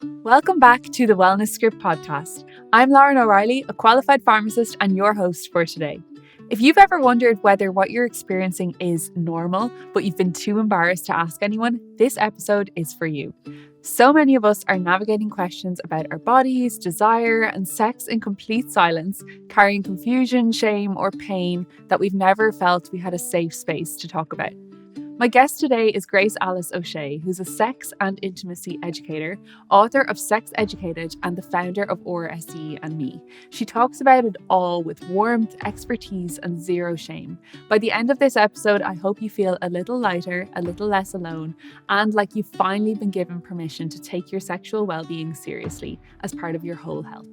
Welcome back to the Wellness Script podcast. I'm Lauren O'Reilly, a qualified pharmacist and your host for today. If you've ever wondered whether what you're experiencing is normal, but you've been too embarrassed to ask anyone, this episode is for you. So many of us are navigating questions about our bodies, desire, and sex in complete silence, carrying confusion, shame, or pain that we've never felt we had a safe space to talk about. My guest today is Grace Alice O'Shea, who's a sex and intimacy educator, author of Sex Educated, and the founder of STI and Me. She talks about it all with warmth, expertise, and zero shame. By the end of this episode, I hope you feel a little lighter, a little less alone, and like you've finally been given permission to take your sexual well-being seriously as part of your whole health.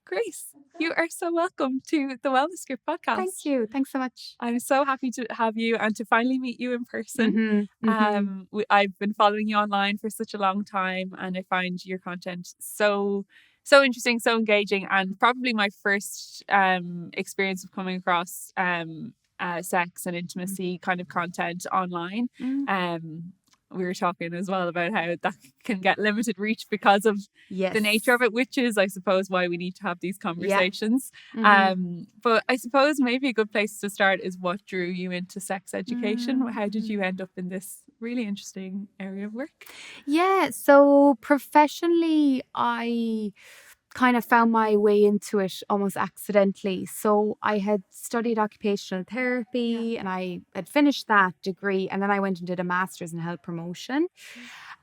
Grace, you are so welcome to the Wellness Script podcast. Thank you. Thanks so much. I'm so happy to have you and to finally meet you in person. I've been following you online for such a long time, and I find your content so interesting, so engaging, and probably my first experience of coming across sex and intimacy kind of content online. We were talking as well about how that can get limited reach because of the nature of it, which is, I suppose, why we need to have these conversations. But I suppose maybe a good place to start is what drew you into sex education. How did you end up in this really interesting area of work? Yeah, so professionally, I kind of found my way into it almost accidentally. So I had studied occupational therapy and I had finished that degree, and then I went and did a master's in health promotion.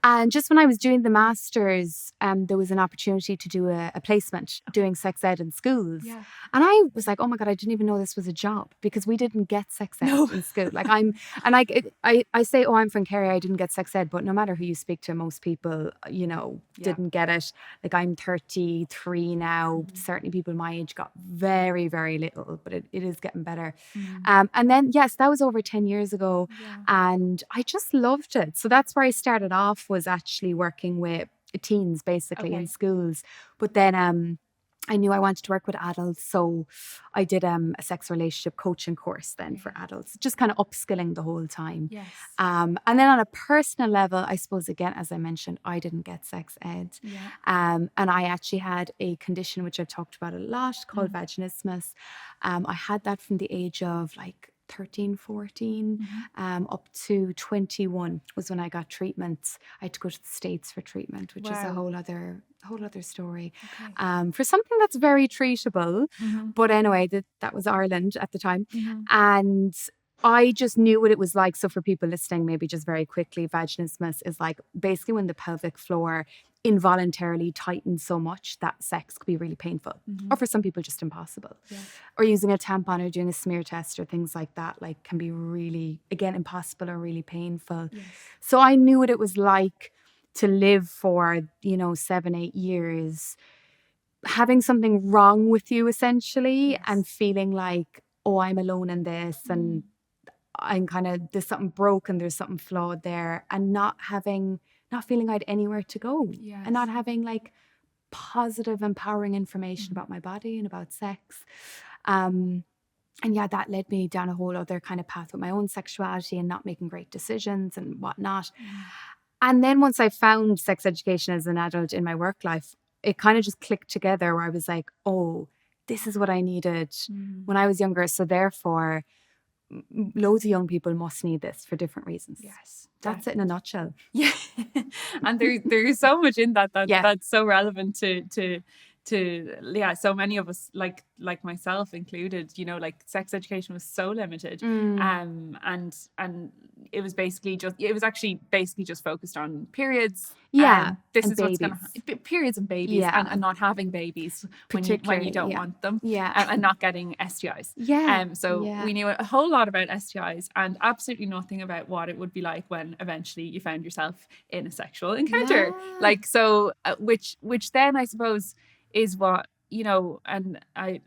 And just when I was doing the master's, there was an opportunity to do a placement doing sex ed in schools. And I was like, oh my God, I didn't even know this was a job, because we didn't get sex ed in school. Like I say, oh, I'm from Kerry, I didn't get sex ed, but no matter who you speak to, most people, didn't get it. Like, I'm 33 now. Certainly people my age got very, very little, but it is getting better. And then, yes, that was over 10 years ago. And I just loved it. So that's where I started off, was actually working with teens basically in schools. But then I knew I wanted to work with adults, so I did a sex relationship coaching course then for adults, just kind of upskilling the whole time. And then on a personal level, I suppose, again, as I mentioned, I didn't get sex ed. And I actually had a condition which I've talked about a lot called vaginismus. I had that from the age of like 13, 14, up to 21 was when I got treatment. I had to go to the States for treatment, which is a whole other story. For something that's very treatable. But anyway, that was Ireland at the time. And I just knew what it was like. So for people listening, maybe just very quickly, vaginismus is like basically when the pelvic floor involuntarily tightens so much that sex could be really painful, or for some people just impossible. Or using a tampon or doing a smear test or things like that, like, can be really, again, impossible or really painful. So I knew what it was like to live for 7-8 years having something wrong with you, essentially, and feeling like, oh, I'm alone in this, and I'm kind of, there's something broken, there's something flawed there, and not feeling I had anywhere to go, and not having like positive, empowering information about my body and about sex. And that led me down a whole other kind of path with my own sexuality and not making great decisions and whatnot. And then once I found sex education as an adult in my work life, it kind of just clicked together, where I was like, oh, this is what I needed when I was younger. So therefore, loads of young people must need this for different reasons. That's it in a nutshell. And there's so much in that's so relevant to so many of us, like myself included, like sex education was so limited. And it was actually just focused on periods. This is what's gonna periods and babies, and not having babies when you don't want them, and not getting STIs. We knew a whole lot about STIs and absolutely nothing about what it would be like when eventually you found yourself in a sexual encounter. Which then, I suppose, is what, and I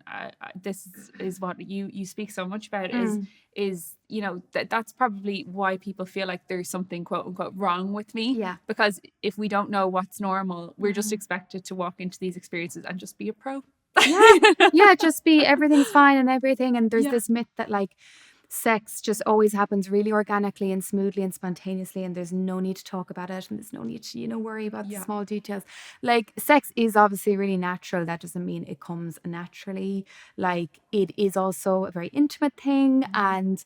this is what you speak so much about, is that's probably why people feel like there's something quote unquote wrong with me, because if we don't know what's normal, we're just expected to walk into these experiences and just be a pro. Yeah, just be everything's fine and everything. And there's Yeah. this myth that like sex just always happens really organically and smoothly and spontaneously, and there's no need to talk about it, and there's no need to, worry about the Yeah. small details. Like, sex is obviously really natural. That doesn't mean it comes naturally. Like, it is also a very intimate thing. And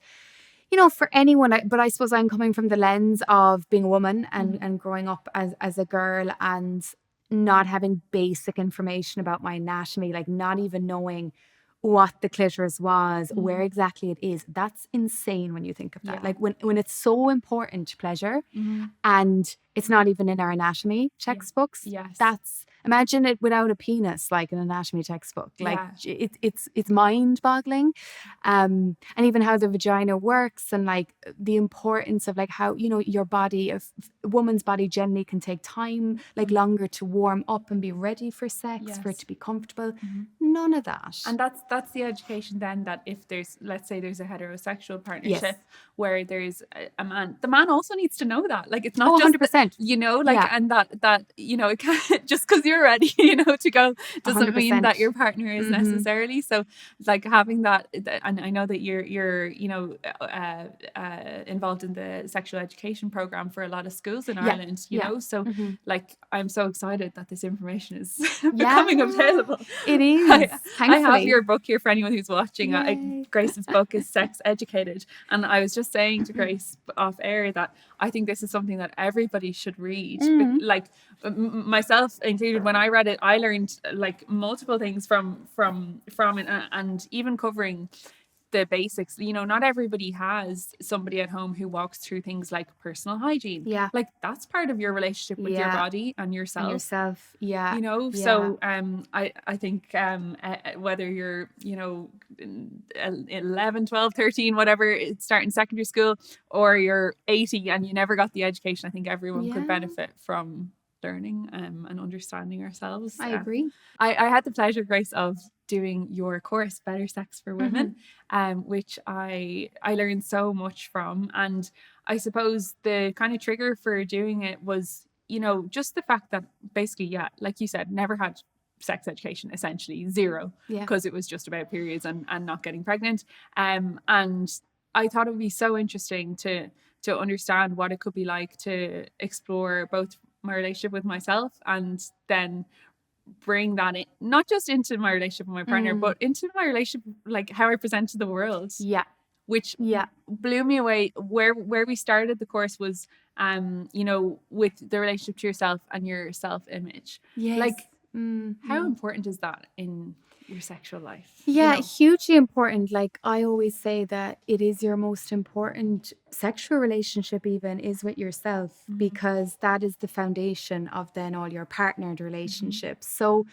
for anyone, but I suppose I'm coming from the lens of being a woman and growing up as a girl and not having basic information about my anatomy, like not even knowing what the clitoris was, where exactly it is. That's insane when you think of that. Yeah. Like when it's so important to pleasure and it's not even in our anatomy textbooks. Yes. That's, imagine it without a penis, like an anatomy textbook. Like Yeah. it's mind boggling. And even how the vagina works and like the importance of like how, your body, a woman's body generally can take time, like longer to warm up and be ready for sex, for it to be comfortable. None of that. And that's the education then, that if there's, let's say there's a heterosexual partnership where there's a man, the man also needs to know that. Like, it's not just 100%. and that it can't, just because you're ready, to go, doesn't mean that your partner is necessarily. So like having that, and I know that you're involved in the sexual education program for a lot of schools in Ireland, so like I'm so excited that this information is becoming available. It is. I have your book here for anyone who's watching. Grace's book is Sex Educated, and I was just saying to Grace off air that I think this is something that everybody should read. Like myself included, when I read it, I learned like multiple things from it, and even covering the basics. Not everybody has somebody at home who walks through things like personal hygiene. Like, that's part of your relationship with your body and yourself. So I think whether you're 11, 12, 13, whatever, starting secondary school, or you're 80 and you never got the education, I think everyone could benefit from learning and understanding ourselves. I agree. I had the pleasure, Grace, of doing your course, Better Sex for Women, which I learned so much from. And I suppose the kind of trigger for doing it was, just the fact that basically, like you said, never had sex education, essentially zero, because it was just about periods and not getting pregnant. And I thought it would be so interesting to understand what it could be like to explore both my relationship with myself and then bring that in, not just into my relationship with my partner, but into my relationship, like how I present to the world. Which blew me away. Where we started the course was, with the relationship to yourself and your self-image. Like, how important is that in your sexual life? Hugely important. Like, I always say that it is your most important sexual relationship, even, is with yourself, because that is the foundation of then all your partnered relationships. So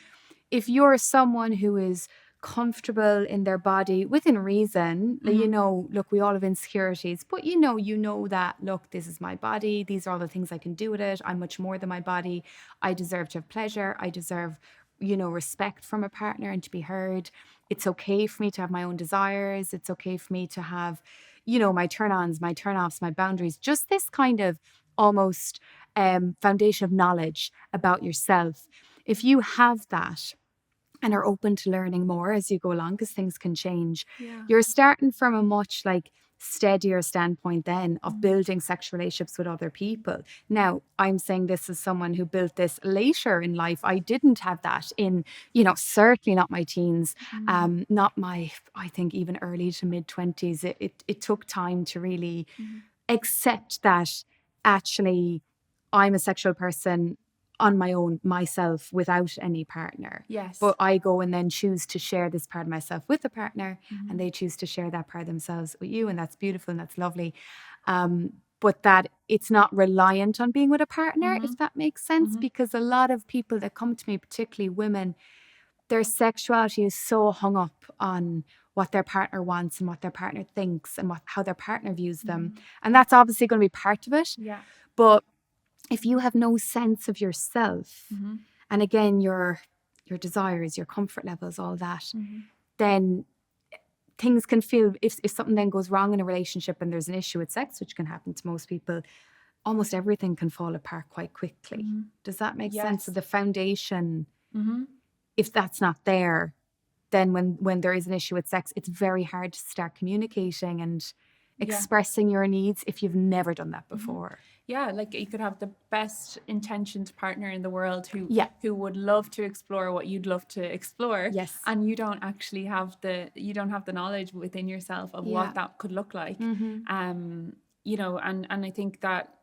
if you're someone who is comfortable in their body within reason, look, we all have insecurities, but you know that, look, this is my body, these are all the things I can do with it, I'm much more than my body, I deserve to have pleasure, I deserve respect from a partner and to be heard. It's okay for me to have my own desires. It's okay for me to have, my turn-ons, my turn-offs, my boundaries. Just this kind of almost foundation of knowledge about yourself. If you have that and are open to learning more as you go along, because things can change, you're starting from a much like steadier standpoint then of building sexual relationships with other people. Now, I'm saying this as someone who built this later in life. I didn't have that in, certainly not my teens, not my, I think even early to mid 20s. It took time to really accept that actually I'm a sexual person on my own, myself, without any partner. But I go and then choose to share this part of myself with a partner, and they choose to share that part of themselves with you, and that's beautiful and that's lovely. But that it's not reliant on being with a partner, if that makes sense, because a lot of people that come to me, particularly women, their sexuality is so hung up on what their partner wants and what their partner thinks and how their partner views them. And that's obviously going to be part of it. But if you have no sense of yourself, and again, your desires, your comfort levels, all that, then things can feel, if something then goes wrong in a relationship and there's an issue with sex, which can happen to most people, almost everything can fall apart quite quickly. Does that make sense? So the foundation, if that's not there, then when there is an issue with sex, it's very hard to start communicating and expressing your needs if you've never done that before. Yeah, like you could have the best intentioned partner in the world who would love to explore what you'd love to explore. Yes. And you don't actually have the knowledge within yourself of what that could look like. You know, and I think that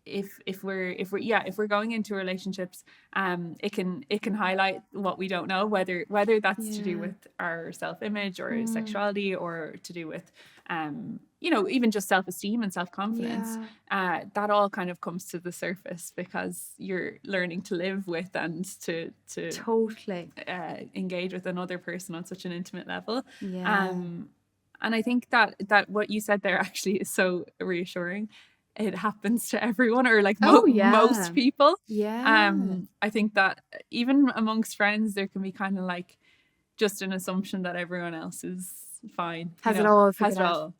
if we're going into relationships, it can highlight what we don't know, whether that's to do with our self-image or sexuality, or to do with you know, even just self-esteem and self-confidence. That all kind of comes to the surface because you're learning to live with and to totally engage with another person on such an intimate level. And I think that what you said there actually is so reassuring. It happens to everyone, or like most people. I think that even amongst friends, there can be kind of like just an assumption that everyone else is fine, has it all.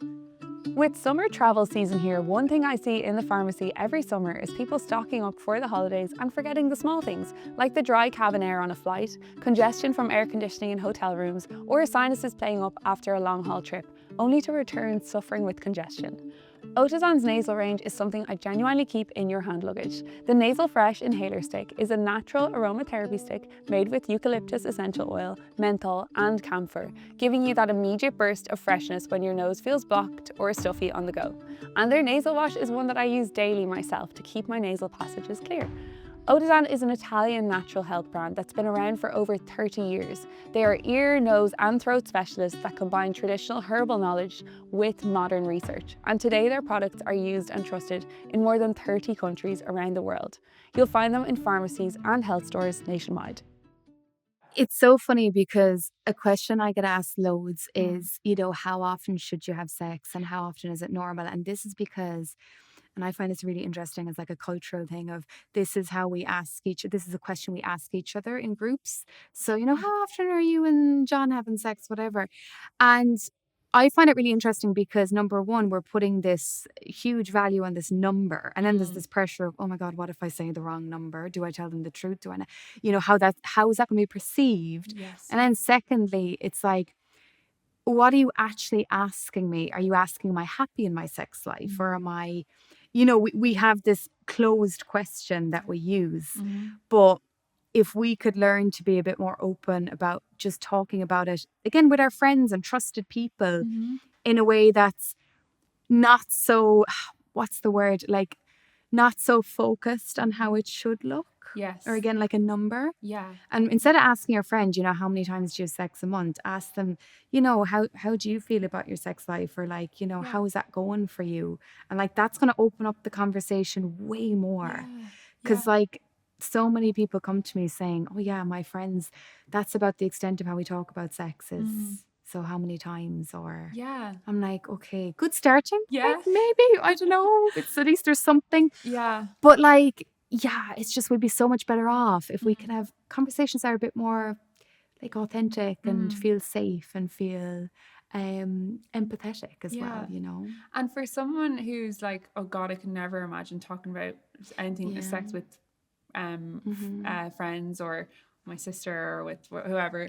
With summer travel season here, one thing I see in the pharmacy every summer is people stocking up for the holidays and forgetting the small things, like the dry cabin air on a flight, congestion from air conditioning in hotel rooms, or sinuses playing up after a long haul trip, only to return suffering with congestion. Otazan's nasal range is something I genuinely keep in your hand luggage. The Nasal Fresh Inhaler Stick is a natural aromatherapy stick made with eucalyptus essential oil, menthol and camphor, giving you that immediate burst of freshness when your nose feels blocked or stuffy on the go. And their nasal wash is one that I use daily myself to keep my nasal passages clear. Otazan is an Italian natural health brand that's been around for over 30 years. They are ear, nose and throat specialists that combine traditional herbal knowledge with modern research. And today their products are used and trusted in more than 30 countries around the world. You'll find them in pharmacies and health stores nationwide. It's so funny because a question I get asked loads is, you know, how often should you have sex and how often is it normal? And this is because, and I find this really interesting, it's like a cultural thing of this is how we ask this is a question we ask each other in groups. So, you know, how often are you and John having sex, whatever? And I find it really interesting because number one, we're putting this huge value on this number. And then there's this pressure of, oh my God, what if I say the wrong number? Do I tell them the truth? Do I not? You know, how is that going to be perceived? Yes. And then secondly, it's like, what are you actually asking me? Are you asking, am I happy in my sex life? Or am I, you know, we have this closed question that we use. But if we could learn to be a bit more open about just talking about it, again, with our friends and trusted people in a way that's not so, what's the word? Like, not so focused on how it should look. Yes. Or again, like a number. Yeah. And instead of asking your friend, you know, how many times do you have sex a month? Ask them, you know, how do you feel about your sex life? Or like, you know, how is that going for you? And like, that's going to open up the conversation way more. Because like, so many people come to me saying, oh yeah, my friends, that's about the extent of how we talk about sex is. So how many times? Or I'm like, okay, good starting. Yeah. Maybe, I don't know. It's at least there's something. Yeah. But like, yeah, it's just we'd be so much better off if we can have conversations that are a bit more like authentic and feel safe and feel empathetic as well, you know. And for someone who's like, oh God, I can never imagine talking about anything sex with friends or my sister or with whoever.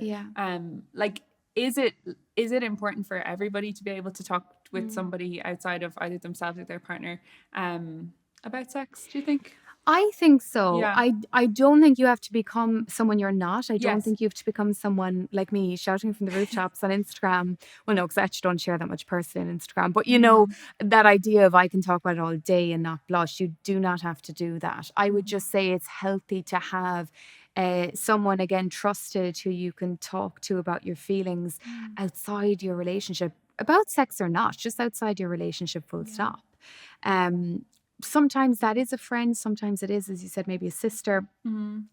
Like, is it important for everybody to be able to talk with somebody outside of either themselves or their partner about sex, do you think? I think so. Yeah. I don't think you have to become someone you're not. I don't think you have to become someone like me shouting from the rooftops on Instagram. Well, no, because I actually don't share that much personally on Instagram. But, you know, that idea of I can talk about it all day and not blush, you do not have to do that. I would just say it's healthy to have someone, again, trusted who you can talk to about your feelings outside your relationship, about sex or not, just outside your relationship, full stop. Sometimes that is a friend, sometimes it is, as you said, maybe a sister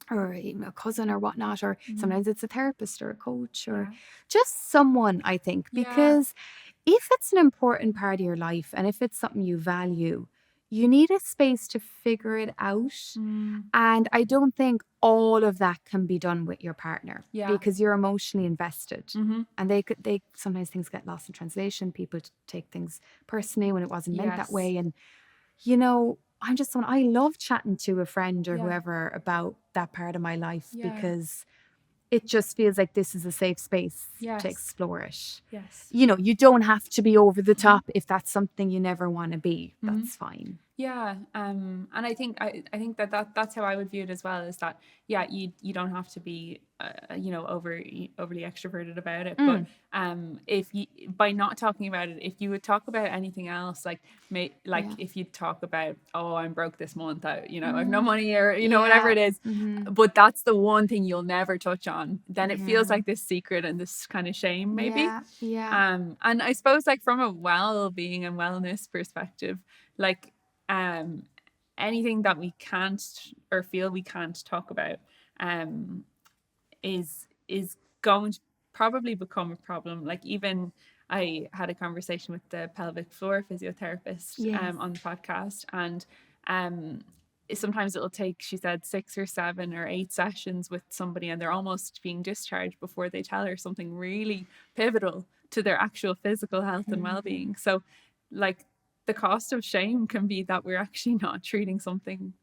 or even a cousin or whatnot, or sometimes it's a therapist or a coach or just someone, I think, because if it's an important part of your life and if it's something you value, you need a space to figure it out. And I don't think all of that can be done with your partner because you're emotionally invested. And they sometimes things get lost in translation. People take things personally when it wasn't meant that way. And you know, I'm just someone, I love chatting to a friend or whoever about that part of my life because it just feels like this is a safe space Yes. to explore it. Yes. You know, you don't have to be over the top if that's something you never want to be. Mhm. That's fine. Yeah, and I think that's how I would view it as well. Is that you don't have to be overly extroverted about it, but if you by not talking about it, if you would talk about anything else, like if you talk about, oh, I'm broke this month, I have no money, or whatever it is, but that's the one thing you'll never touch on, then it feels like this secret and this kind of shame maybe. And I suppose, like, from a well-being and wellness perspective, like, anything that we can't or feel we can't talk about is going to probably become a problem. Like, even I had a conversation with the pelvic floor physiotherapist on the podcast, and sometimes it'll take, she said, 6 or 7 or 8 sessions with somebody, and they're almost being discharged before they tell her something really pivotal to their actual physical health and well-being. So, like, the cost of shame can be that we're actually not treating something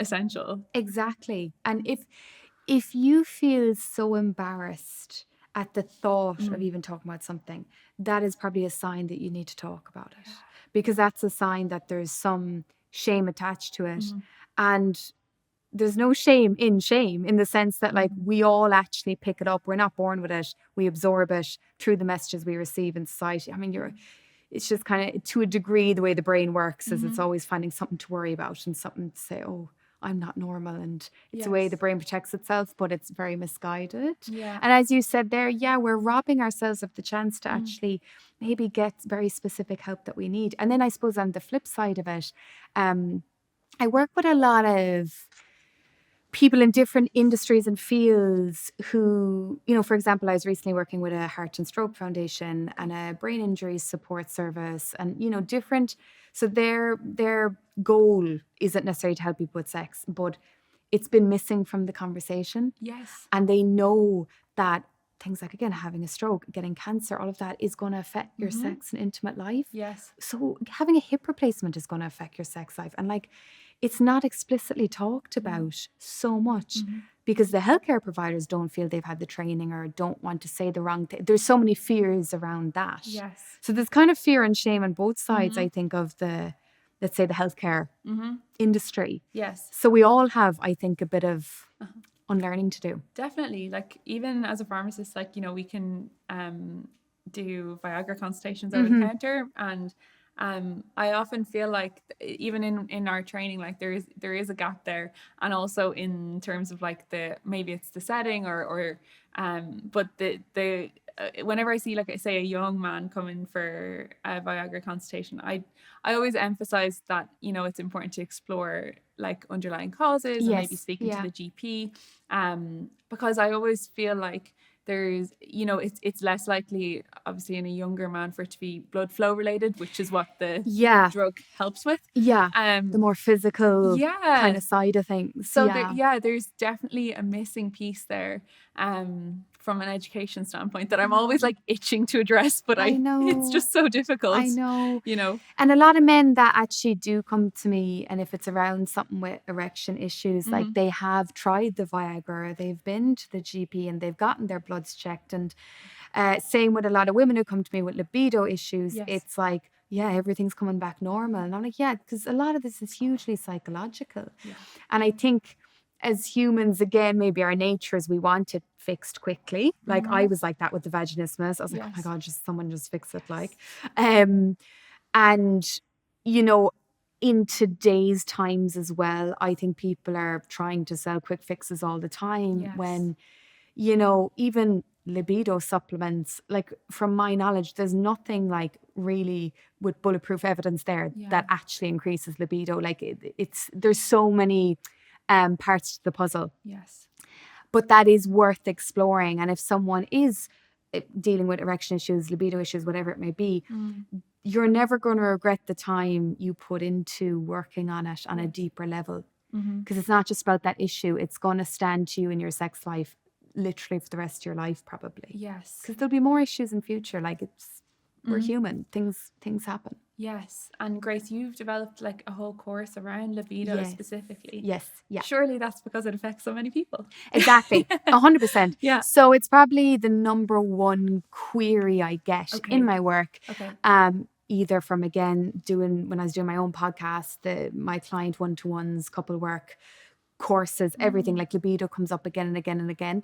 essential. Exactly. And if you feel so embarrassed at the thought of even talking about something, that is probably a sign that you need to talk about it, because that's a sign that there's some shame attached to it. And there's no shame in the sense that, like, we all actually pick it up. We're not born with it. We absorb it through the messages we receive in society. I mean, it's just kind of, to a degree, the way the brain works is it's always finding something to worry about and something to say, oh, I'm not normal. And it's a way the brain protects itself, but it's very misguided. And as you said there, we're robbing ourselves of the chance to actually maybe get very specific help that we need. And then I suppose on the flip side of it, I work with a lot of people in different industries and fields who, for example, I was recently working with a heart and stroke foundation and a brain injury support service, and different. So their goal isn't necessarily to help people with sex, but it's been missing from the conversation. Yes. And they know that things like, again, having a stroke, getting cancer, all of that is going to affect your sex and intimate life. Yes. So having a hip replacement is going to affect your sex life. And, like, it's not explicitly talked about so much because the healthcare providers don't feel they've had the training or don't want to say the wrong thing. There's so many fears around that. Yes. So there's kind of fear and shame on both sides, I think, of the, let's say, the healthcare industry. Yes. So we all have, I think, a bit of unlearning to do. Definitely. Like, even as a pharmacist, like, we can do Viagra consultations over the counter, and I often feel like even in our training, like, there is a gap there, and also in terms of, like, maybe it's the setting or but the whenever I see, like, say, a young man coming for a Viagra consultation, I always emphasize that it's important to explore, like, underlying causes and maybe speaking to the GP, because I always feel like there's, it's less likely, obviously, in a younger man for it to be blood flow related, which is what the drug helps with. The more physical kind of side of things. So there's definitely a missing piece there, from an education standpoint, that I'm always, like, itching to address, but I know it's just so difficult. I know. And a lot of men that actually do come to me, and if it's around something with erection issues, like, they have tried the Viagra, they've been to the GP and they've gotten their bloods checked, and same with a lot of women who come to me with libido issues. It's like, everything's coming back normal, and I'm like, because a lot of this is hugely psychological. And I think, as humans, again, maybe our nature is we want it fixed quickly. Like, I was like that with the vaginismus. I was like, oh my God, someone just fix it. Like, and, in today's times as well, I think people are trying to sell quick fixes all the time when, even libido supplements, like, from my knowledge, there's nothing, like, really with bulletproof evidence there that actually increases libido. Like, there's so many parts to the puzzle. But that is worth exploring. And if someone is dealing with erection issues, libido issues, whatever it may be, you're never going to regret the time you put into working on it on a deeper level. Because it's not just about that issue. It's going to stand to you in your sex life literally for the rest of your life, probably. Because there'll be more issues in future. Like, it's we're human. Things happen. Yes. And Grace, you've developed like a whole course around libido Yes. specifically. Yes. Yeah. Surely that's because it affects so many people. Exactly. 100%. Yeah. So it's probably the number one query I get in my work. Okay. Either from, again, when I was doing my own podcast, my client one-to-ones, couple work, courses, everything, like libido comes up again and again and again.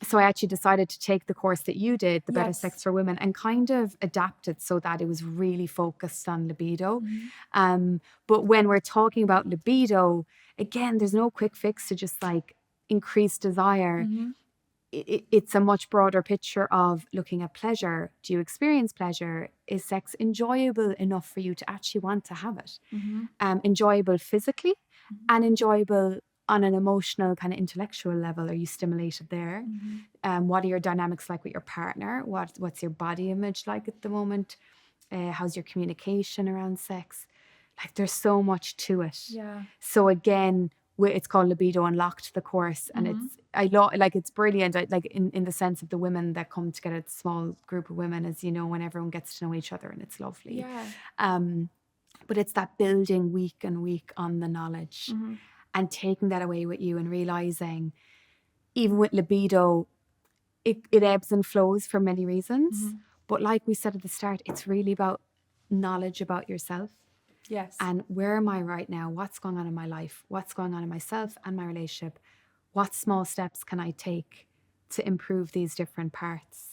So I actually decided to take the course that you did, the Better Sex for Women, and kind of adapt it so that it was really focused on libido. But when we're talking about libido, again, there's no quick fix to just like increase desire. It's a much broader picture of looking at pleasure. Do you experience pleasure? Is sex enjoyable enough for you to actually want to have it? Enjoyable physically and enjoyable on an emotional kind of intellectual level. Are you stimulated there? What are your dynamics like with your partner? What's your body image like at the moment? How's your communication around sex? Like, there's so much to it. Yeah. So again, it's called Libido Unlocked, the course, and it's brilliant. Like in the sense of the women that come together, it's a small group of women, as you know, when everyone gets to know each other, and it's lovely. Yeah. But it's that building week and week on the knowledge and taking that away with you and realizing, even with libido, it ebbs and flows for many reasons. But like we said at the start, it's really about knowledge about yourself. Yes. And where am I right now? What's going on in my life? What's going on in myself and my relationship? What small steps can I take to improve these different parts?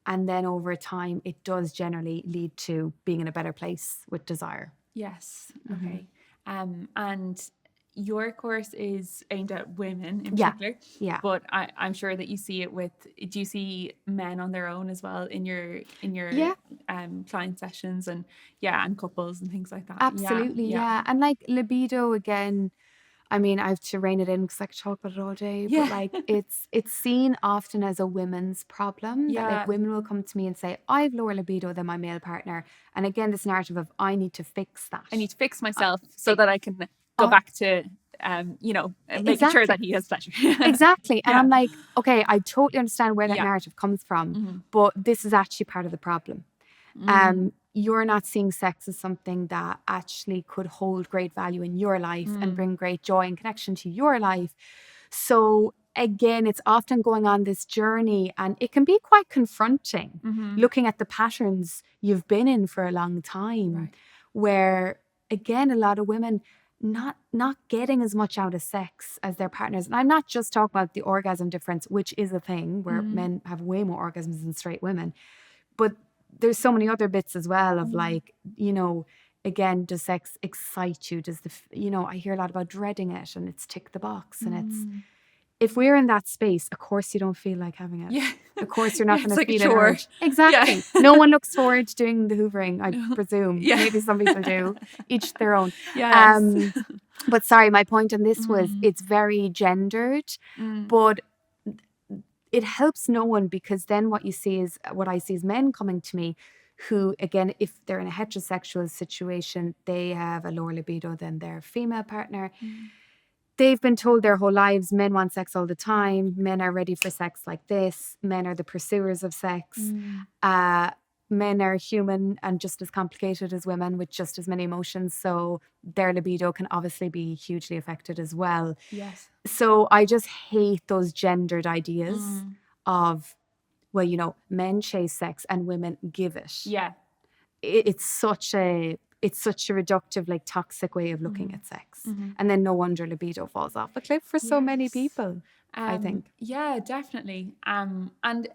And then over time, it does generally lead to being in a better place with desire. Yes. Okay. And your course is aimed at women in particular. Yeah. But I'm sure that you see it do you see men on their own as well in your client sessions and couples and things like that? Absolutely. Yeah. And like libido, again, I mean, I have to rein it in because I could talk about it all day. But like, it's seen often as a women's problem. That like women will come to me and say, I have lower libido than my male partner. And again, this narrative of I need to fix that. I need to fix myself so that I can go back to, making sure that he has pleasure. Exactly. And I'm like, okay, I totally understand where that narrative comes from. But this is actually part of the problem. You're not seeing sex as something that actually could hold great value in your life and bring great joy and connection to your life. So again, it's often going on this journey, and it can be quite confronting looking at the patterns you've been in for a long time, where again, a lot of women not getting as much out of sex as their partners. And I'm not just talking about the orgasm difference, which is a thing where men have way more orgasms than straight women, but there's so many other bits as well of like, again, does sex excite you? Does I hear a lot about dreading it, and it's tick the box. And it's, if we're in that space, of course you don't feel like having it. Yeah. Of course you're not going to feel an urge. Exactly. Yeah. No one looks forward to doing the hoovering, I presume. Yeah. Maybe some people do. Each their own. Yes. But sorry, my point on this was it's very gendered, but it helps no one, because then what I see is men coming to me who, again, if they're in a heterosexual situation, they have a lower libido than their female partner. They've been told their whole lives men want sex all the time. Men are ready for sex like this. Men are the pursuers of sex. Men are human and just as complicated as women with just as many emotions. So their libido can obviously be hugely affected as well. Yes. So I just hate those gendered ideas of, well, men chase sex and women give it. Yeah. It's such a reductive, like toxic way of looking at sex. And then no wonder libido falls off a cliff for so many people. I think. Yeah, definitely. And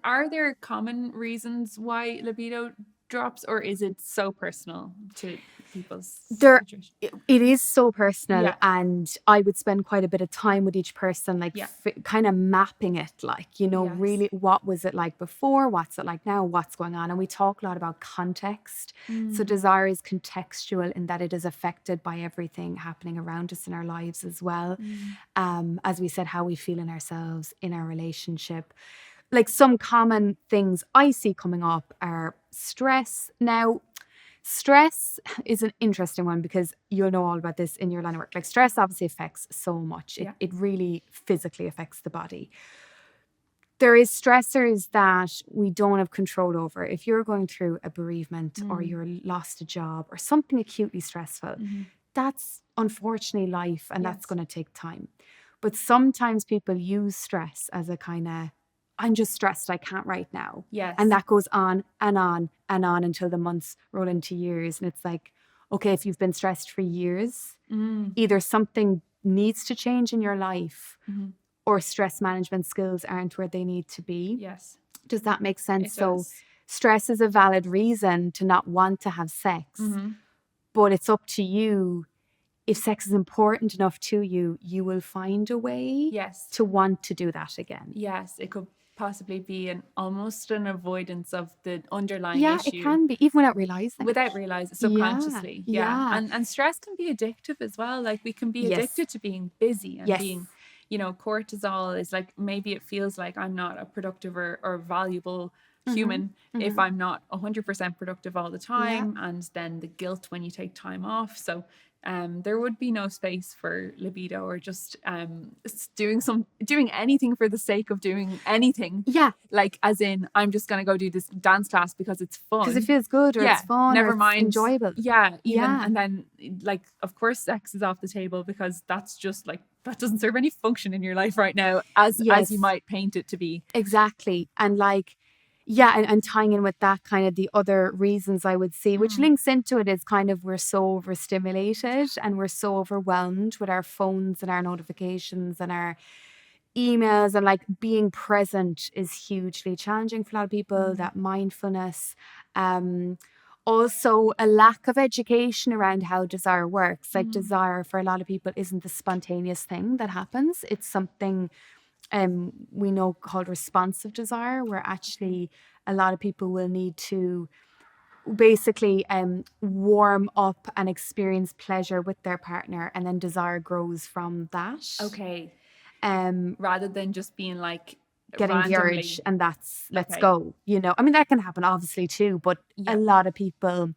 are there common reasons why libido drops, or is it so personal to people's situation? It is so personal, and I would spend quite a bit of time with each person, like kind of mapping it, like, really, what was it like before? What's it like now? What's going on? And we talk a lot about context. So desire is contextual in that it is affected by everything happening around us in our lives as well. As we said, how we feel in ourselves, in our relationship. Like, some common things I see coming up are stress. Now, stress is an interesting one because you'll know all about this in your line of work. Like, stress obviously affects so much. It really physically affects the body. there is stressors that we don't have control over. If you're going through a bereavement or you're lost a job or something acutely stressful, that's unfortunately life, and that's going to take time. But sometimes people use stress as a kind of, I'm just stressed, I can't right now. Yes. And that goes on and on and on until the months roll into years. And it's like, okay, if you've been stressed for years, either something needs to change in your life or stress management skills aren't where they need to be. Yes. Does that make sense? It does. So stress is a valid reason to not want to have sex, but it's up to you. If sex is important enough to you, you will find a way to want to do that again. Yes, it could possibly be almost an avoidance of the underlying issue. Yeah, it can be, even without realizing. Without realizing, subconsciously. Yeah. And stress can be addictive as well. Like we can be addicted to being busy and being, cortisol is like, maybe it feels like I'm not a productive or valuable human if I'm not 100% productive all the time. And then the guilt when you take time off. So there would be no space for libido or just doing anything for the sake of doing anything. Yeah. Like, as in, I'm just going to go do this dance class because it's fun. Because it feels good or it's fun never or mind. It's enjoyable. Yeah, even. And then, like, of course, sex is off the table because that's just like, that doesn't serve any function in your life right now as you might paint it to be. Exactly. And like, and tying in with that, kind of the other reasons I would see, which links into it, is kind of we're so overstimulated and we're so overwhelmed with our phones and our notifications and our emails, and like being present is hugely challenging for a lot of people. That mindfulness, also a lack of education around how desire works. Like desire for a lot of people isn't the spontaneous thing that happens. It's something we know called responsive desire, where actually a lot of people will need to basically warm up and experience pleasure with their partner, and then desire grows from that. Okay. Rather than just being like getting randomly. the urge and that's let's go. I mean, that can happen obviously too, but a lot of people,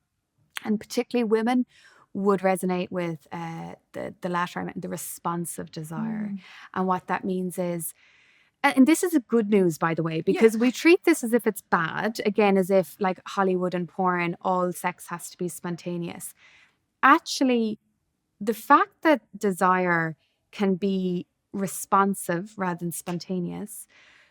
and particularly women, would resonate with the latter, I meant the responsive desire. And what that means is, and this is a good news, by the way, because we treat this as if it's bad, again, as if like Hollywood and porn, all sex has to be spontaneous. Actually, the fact that desire can be responsive rather than spontaneous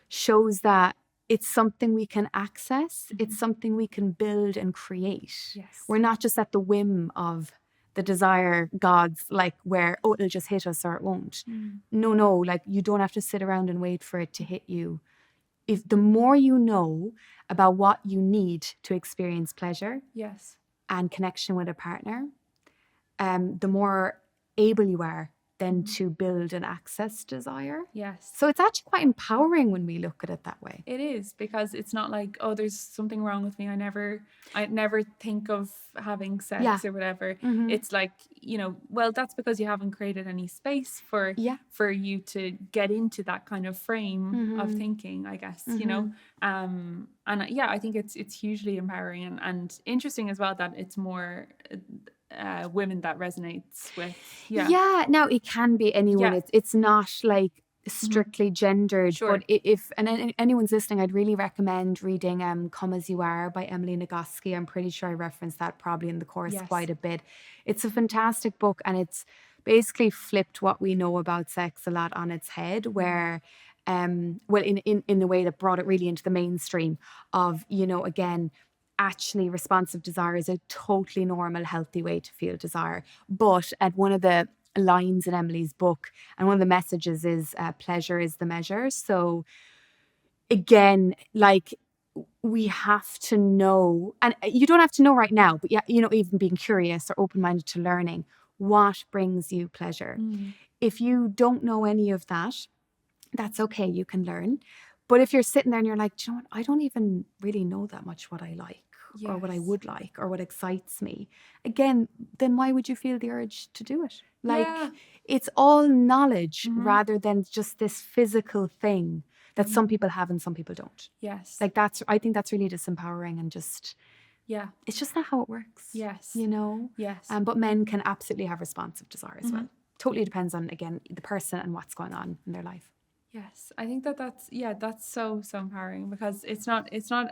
shows that it's something we can access. It's something we can build and create. Yes. We're not just at the whim of the desire gods, like where, it'll just hit us or it won't. No, like you don't have to sit around and wait for it to hit you. If the more you know about what you need to experience pleasure and connection with a partner, the more able you are then to build and access desire. Yes. So it's actually quite empowering when we look at it that way. It is, because it's not like, there's something wrong with me. I never think of having sex or whatever. It's like, well, that's because you haven't created any space for you to get into that kind of frame of thinking, I guess, and I think it's hugely empowering and interesting as well that it's more women that resonates with. Now it can be anyone. It's not like strictly gendered. But if anyone's listening, I'd really recommend reading Come As You Are by Emily Nagoski. I'm pretty sure I referenced that probably in the course quite a bit. It's a fantastic book, and it's basically flipped what we know about sex a lot on its head, where in the way that brought it really into the mainstream of, again, actually responsive desire is a totally normal, healthy way to feel desire. But at one of the lines in Emily's book, and one of the messages is pleasure is the measure. So again, like, we have to know, and you don't have to know right now, but even being curious or open-minded to learning what brings you pleasure. If you don't know any of that, that's okay, you can learn. But if you're sitting there and you're like, do you know what, I don't even really know that much what I like or what I would like or what excites me. Again, then why would you feel the urge to do it? Like, it's all knowledge rather than just this physical thing that some people have and some people don't. Yes. Like, I think that's really disempowering and just, it's just not how it works. Yes. Yes. But men can absolutely have responsive desire as well. Totally depends on, again, the person and what's going on in their life. Yes, I think that's so empowering, because it's not it's not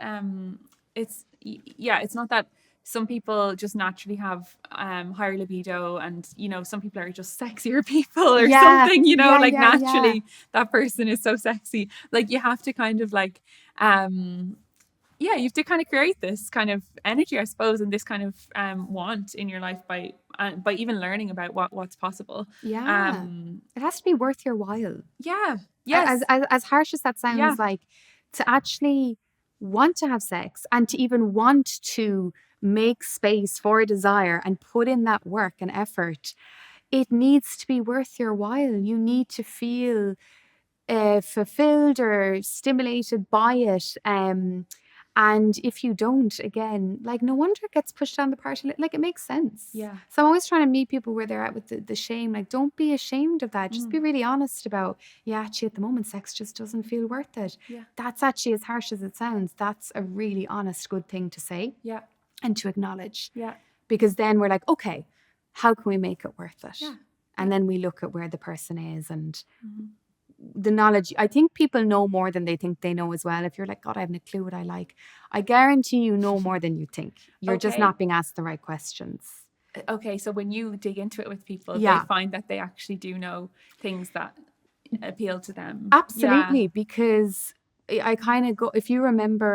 that some people just naturally have higher libido, and some people are just sexier people or Yeah, something, yeah, like yeah, yeah. naturally that person is so sexy. Like, you have to kind of like you have to kind of create this kind of energy, I suppose, and this kind of want in your life by even learning about what's possible. Yeah. um It has to be worth your while. yeah, yes, As harsh as that yeah, sounds, like, to actually want to have sex and to even want to make space for desire and put in that work and effort, it needs to be worth your while. You need to feel fulfilled or stimulated by it. And if you don't, again, like, no wonder it gets pushed down the party. Like, it makes sense. yeah. So I'm always trying to meet people where they're at with the shame. Like, don't be ashamed of that. Just be really honest about, yeah, actually, at the moment, sex just doesn't feel worth it. Yeah. That's actually, as harsh as it sounds, that's a really honest, good thing to say Yeah. and to acknowledge. Yeah. Because then we're like, okay, how can we make it worth it? Yeah. And then we look at where the person is and the knowledge. I think people know more than they think they know as well. If you're like, God, I haven't a clue what I like, I guarantee you know more than you think. You're just Okay. not being asked the right questions. Okay, so when you dig into it with people, Yeah. they find that they actually do know things that appeal to them. Absolutely, because I kind of go, if you remember,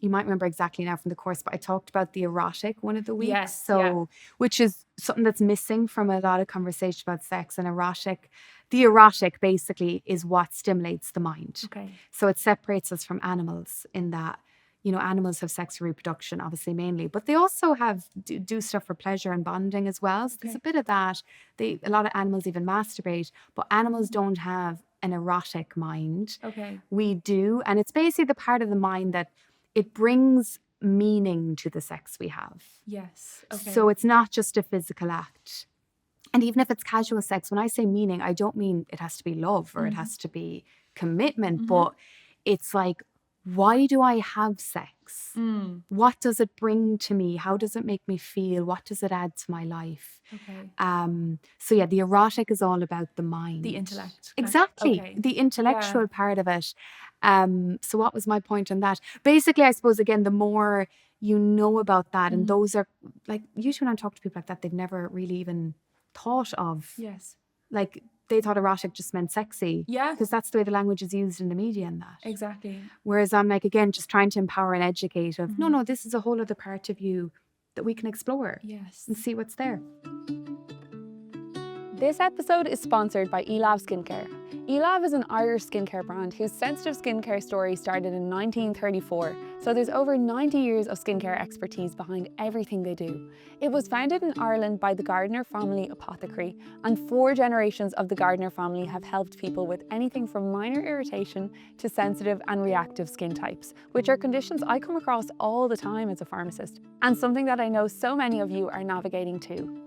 you might remember exactly now from the course, but I talked about the erotic one of the weeks. Yes, So, which is something that's missing from a lot of conversation about sex and erotic. The erotic basically is what stimulates the mind. Okay. So it separates us from animals in that, animals have sex for reproduction, obviously mainly, but they also do stuff for pleasure and bonding as well. So there's a bit of that. A lot of animals even masturbate, but animals don't have an erotic mind. Okay. We do, and it's basically the part of the mind that it brings meaning to the sex we have. Yes. Okay. So it's not just a physical act. And even if it's casual sex, when I say meaning, I don't mean it has to be love or it has to be commitment, but it's like, why do I have sex? What does it bring to me? How does it make me feel? What does it add to my life? Okay. So yeah, the erotic is all about the mind. The intellect. Exactly. Okay. The intellectual part of it. So what was my point on that? Basically, I suppose, again, the more you know about that, and those are, like, usually when I talk to people like that, they've never really even thought of, Yes. like, they thought erotic just meant sexy. Yeah. Because that's the way the language is used in the media and that. Exactly. Whereas I'm like, again, just trying to empower and educate of, no, this is a whole other part of you that we can explore. Yes. And see what's there. This episode is sponsored by Elav Skincare. Elav is an Irish skincare brand whose sensitive skincare story started in 1934, so there's over 90 years of skincare expertise behind everything they do. It was founded in Ireland by the Gardner family apothecary, and 4 generations of the Gardner family have helped people with anything from minor irritation to sensitive and reactive skin types, which are conditions I come across all the time as a pharmacist, and something that I know so many of you are navigating too.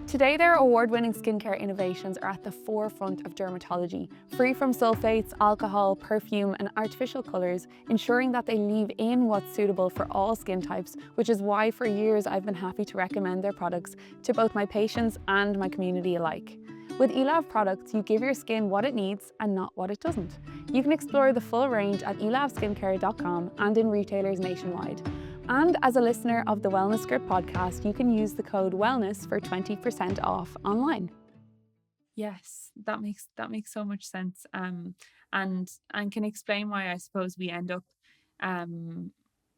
Today, their award-winning skincare innovations are at the forefront of dermatology, free from sulfates, alcohol, perfume, and artificial colours, ensuring that they leave in what's suitable for all skin types, which is why for years I've been happy to recommend their products to both my patients and my community alike. With Elav products, you give your skin what it needs and not what it doesn't. You can explore the full range at elavskincare.com and in retailers nationwide. And as a listener of the Wellness Script podcast, you can use the code WELLNESS for 20% off online. Yes, that makes so much sense. And can explain why I suppose we end up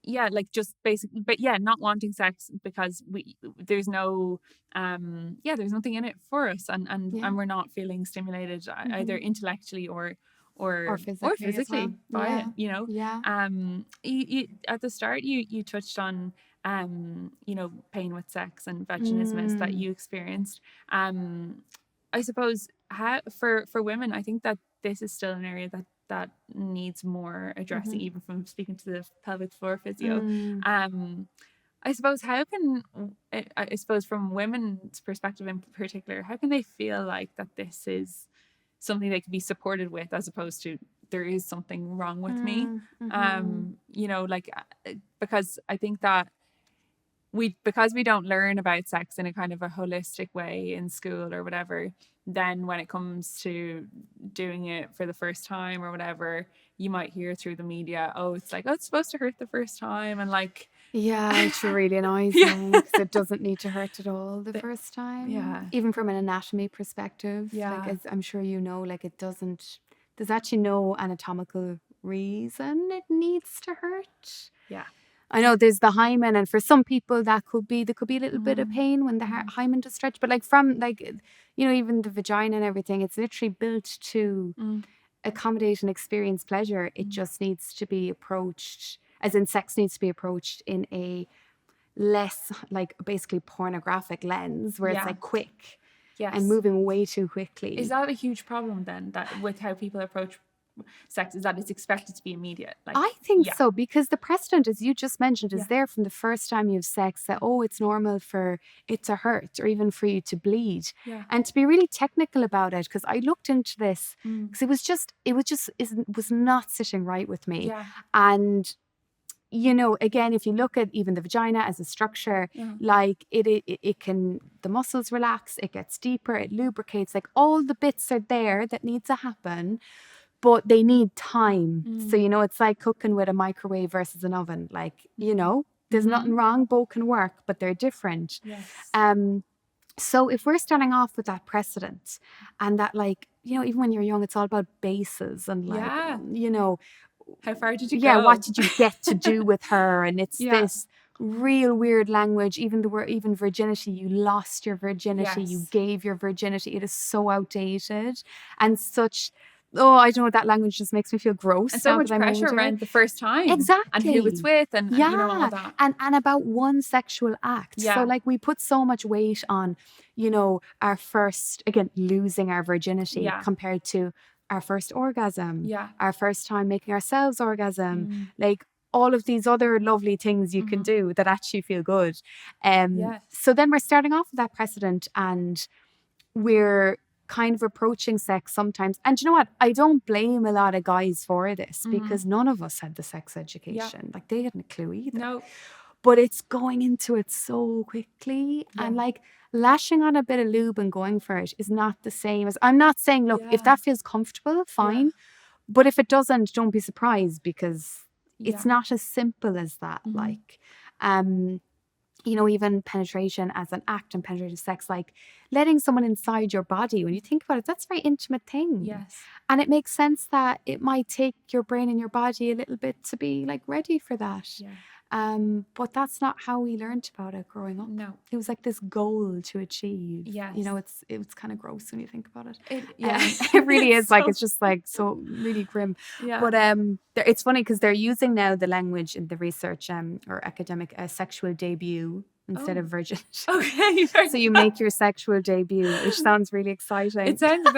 like just basically, but yeah, not wanting sex because there's no there's nothing in it for us, and we're not feeling stimulated either intellectually or physically well. by it, Yeah. you at the start you touched on pain with sex and vaginismus that you experienced. I suppose how for women, I think that this is still an area that needs more addressing, even from speaking to the pelvic floor physio. I suppose I suppose from women's perspective in particular, how can they feel like that this is something they can be supported with, as opposed to there is something wrong with me? Because I think that because we don't learn about sex in a kind of a holistic way in school or whatever, then when it comes to doing it for the first time or whatever, you might hear through the media, oh, it's like, oh, it's supposed to hurt the first time, and like, Yeah, which really annoys Yeah. me because it doesn't need to hurt at all the first time. yeah. Even from an anatomy perspective, Yeah. like as I'm sure you know, like it doesn't. There's actually no anatomical reason it needs to hurt. Yeah. I know there's the hymen, and for some people there could be a little bit of pain when the hymen does stretch. But like from like even the vagina and everything, it's literally built to accommodate and experience pleasure. It just needs to be approached, as in sex needs to be approached in a less like basically pornographic lens where it's like quick and moving way too quickly. Is that a huge problem then, that with how people approach sex, is that it's expected to be immediate? Like, I think so, because the precedent, as you just mentioned, is there from the first time you have sex that, oh, it's normal for it to hurt or even for you to bleed. And to be really technical about it, because I looked into this, because it was not sitting right with me. And again, if you look at even the vagina as a structure, like it can, the muscles relax, it gets deeper, it lubricates, like all the bits are there that need to happen, but they need time. So, it's like cooking with a microwave versus an oven. Like, there's nothing wrong, both can work, but they're different. So if we're starting off with that precedent and that, like, even when you're young, it's all about bases and like, how far did you go? Yeah, what did you get to do with her? And it's this real weird language. Even the word, even virginity, you lost your virginity, you gave your virginity. It is so outdated and such. Oh, I don't know. That language just makes me feel gross. And so much pressure around the first time. Exactly. And who it's with and all that. And about one sexual act. So like we put so much weight on, our first, again, losing our virginity compared to our first orgasm, our first time making ourselves orgasm, like all of these other lovely things you can do that actually feel good. So then we're starting off with that precedent and we're kind of approaching sex sometimes. And you know what? I don't blame a lot of guys for this because none of us had the sex education. Like they hadn't a clue either. No. But it's going into it so quickly and like lashing on a bit of lube and going for it is not the same as, I'm not saying, look, if that feels comfortable, fine. But if it doesn't, don't be surprised because it's not as simple as that. Like, even penetration as an act and penetrative sex, like letting someone inside your body, when you think about it, that's a very intimate thing. Yes. And it makes sense that it might take your brain and your body a little bit to be like ready for that. Yeah. But that's not how we learned about it growing up. No. It was like this goal to achieve. Yes. It was kind of gross when you think about it. It really is. Like, it's just like so really grim. Yeah. But it's funny because they're using now the language in the research or academic sexual debut instead of virginity. Okay. So you make your sexual debut, which sounds really exciting. It sounds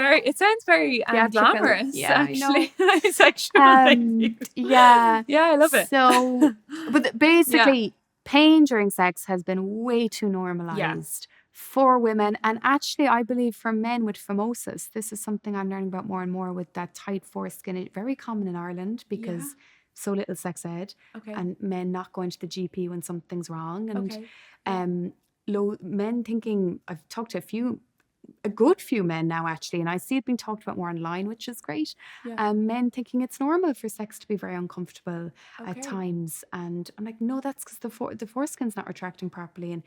very glamorous. Yeah, actually. Sexual debut. Yeah. Yeah, I love it. So, but basically, pain during sex has been way too normalized for women, and actually, I believe for men with phimosis. This is something I'm learning about more and more with that tight foreskin. It's very common in Ireland because so little sex ed, and men not going to the GP when something's wrong, and men thinking. I've talked to a good few men now actually, and I see it being talked about more online, which is great. Men thinking it's normal for sex to be very uncomfortable at times, and I'm like, no, that's because the foreskin's not retracting properly,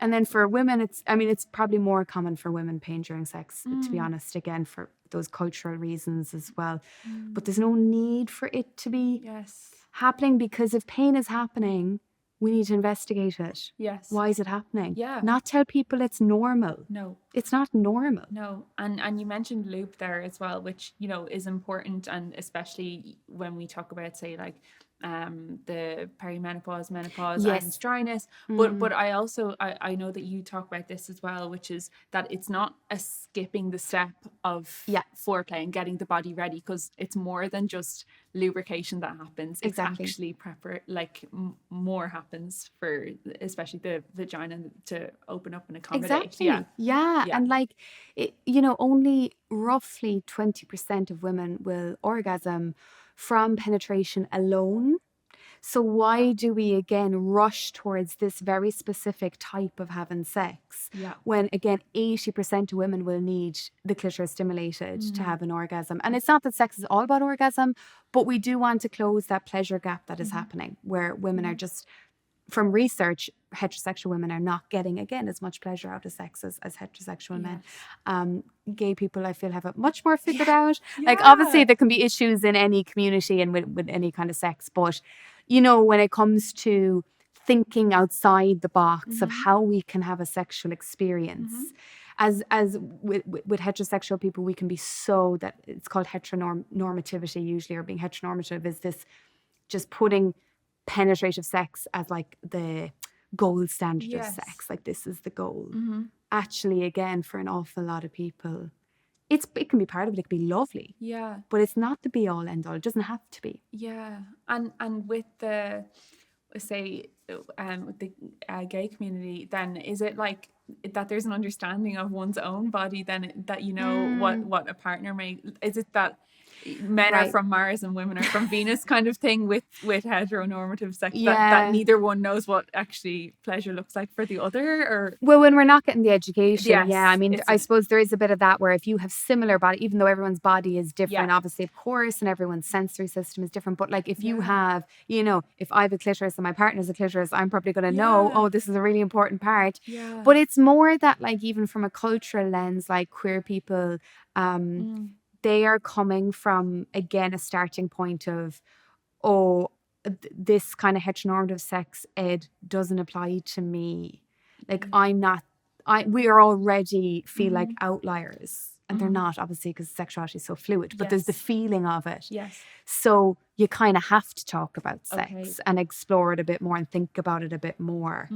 and then for women, it's probably more common for women pain during sex, to be honest, again for those cultural reasons as well. But there's no need for it to be happening, because if pain is happening, we need to investigate it. Yes. Why is it happening? Yeah. Not tell people it's normal. No. It's not normal. No. And you mentioned lube there as well, which, is important, and especially when we talk about, say, like the perimenopause, menopause and dryness. But I also I know that you talk about this as well, which is that it's not a skipping the step of foreplay and getting the body ready, because it's more than just lubrication that happens. It's actually more happens for especially the vagina to open up and accommodate. Exactly. Yeah. And like only roughly 20% of women will orgasm from penetration alone. So why do we again rush towards this very specific type of having sex? Yeah. When again, 80% of women will need the clitoris stimulated to have an orgasm. And it's not that sex is all about orgasm, but we do want to close that pleasure gap that is happening, where women are just, from research, heterosexual women are not getting, again, as much pleasure out of sex as heterosexual men. Gay people, I feel, have it much more figured out. Like, obviously, there can be issues in any community and with any kind of sex. But, you know, when it comes to thinking outside the box of how we can have a sexual experience, as with heterosexual people, we can be so, that it's called heteronormativity usually, or being heteronormative is this just putting penetrative sex as like the gold standard of sex. Like, this is the goal. Actually, again, for an awful lot of people, it can be part of it. It can be lovely. Yeah. But it's not the be all end all. It doesn't have to be. Yeah. And with the, say, with the gay community, then is it like that there's an understanding of one's own body, then that you know what a partner may, is it that men are from Mars and women are from Venus kind of thing with heteronormative sex, that neither one knows what actually pleasure looks like for the other? Or well, when we're not getting the education, I mean, I suppose there is a bit of that, where if you have similar body, even though everyone's body is different, obviously, of course, and everyone's sensory system is different, but like, if you have, you know, if I have a clitoris and my partner has a clitoris, I'm probably going to know, oh, this is a really important part. But it's more that, like, even from a cultural lens, like, queer people, they are coming from, again, a starting point of, this kind of heteronormative sex ed doesn't apply to me. Like, we are already feel like outliers. And they're not, obviously, because sexuality is so fluid, but there's the feeling of it. So you kind of have to talk about sex and explore it a bit more and think about it a bit more.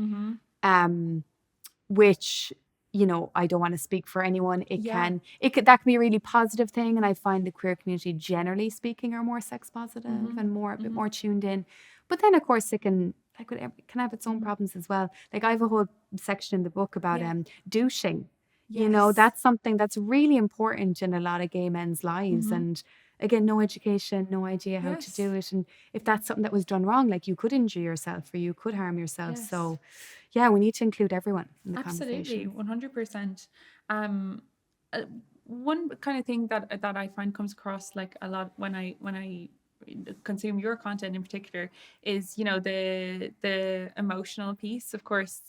Which, you know, I don't want to speak for anyone. That can be a really positive thing. And I find the queer community, generally speaking, are more sex positive and a bit more tuned in. But then, of course, it can have its own problems as well. Like, I have a whole section in the book about douching. You know, that's something that's really important in a lot of gay men's lives. And again, no education, no idea how to do it. And if that's something that was done wrong, like, you could injure yourself or you could harm yourself. So yeah, we need to include everyone in the conversation. 100%. One kind of thing that I find comes across, like, a lot when I consume your content in particular, is, you know, the emotional piece. Of course,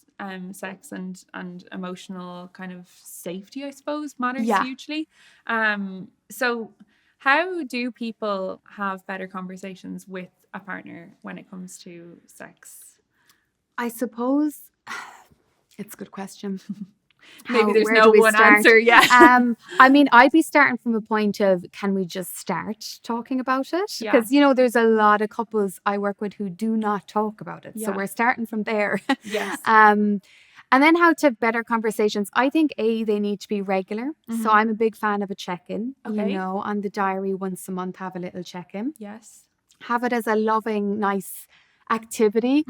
sex and emotional kind of safety, I suppose, matters hugely. So how do people have better conversations with a partner when it comes to sex? I suppose it's a good question. Maybe there's no one answer. I mean, I'd be starting from a point of, can we just start talking about it? Because, you know, there's a lot of couples I work with who do not talk about it. So we're starting from there. And then how to have better conversations. I think, they need to be regular. So I'm a big fan of a check-in, you know, on the diary once a month, have a little check-in. Have it as a loving, nice activity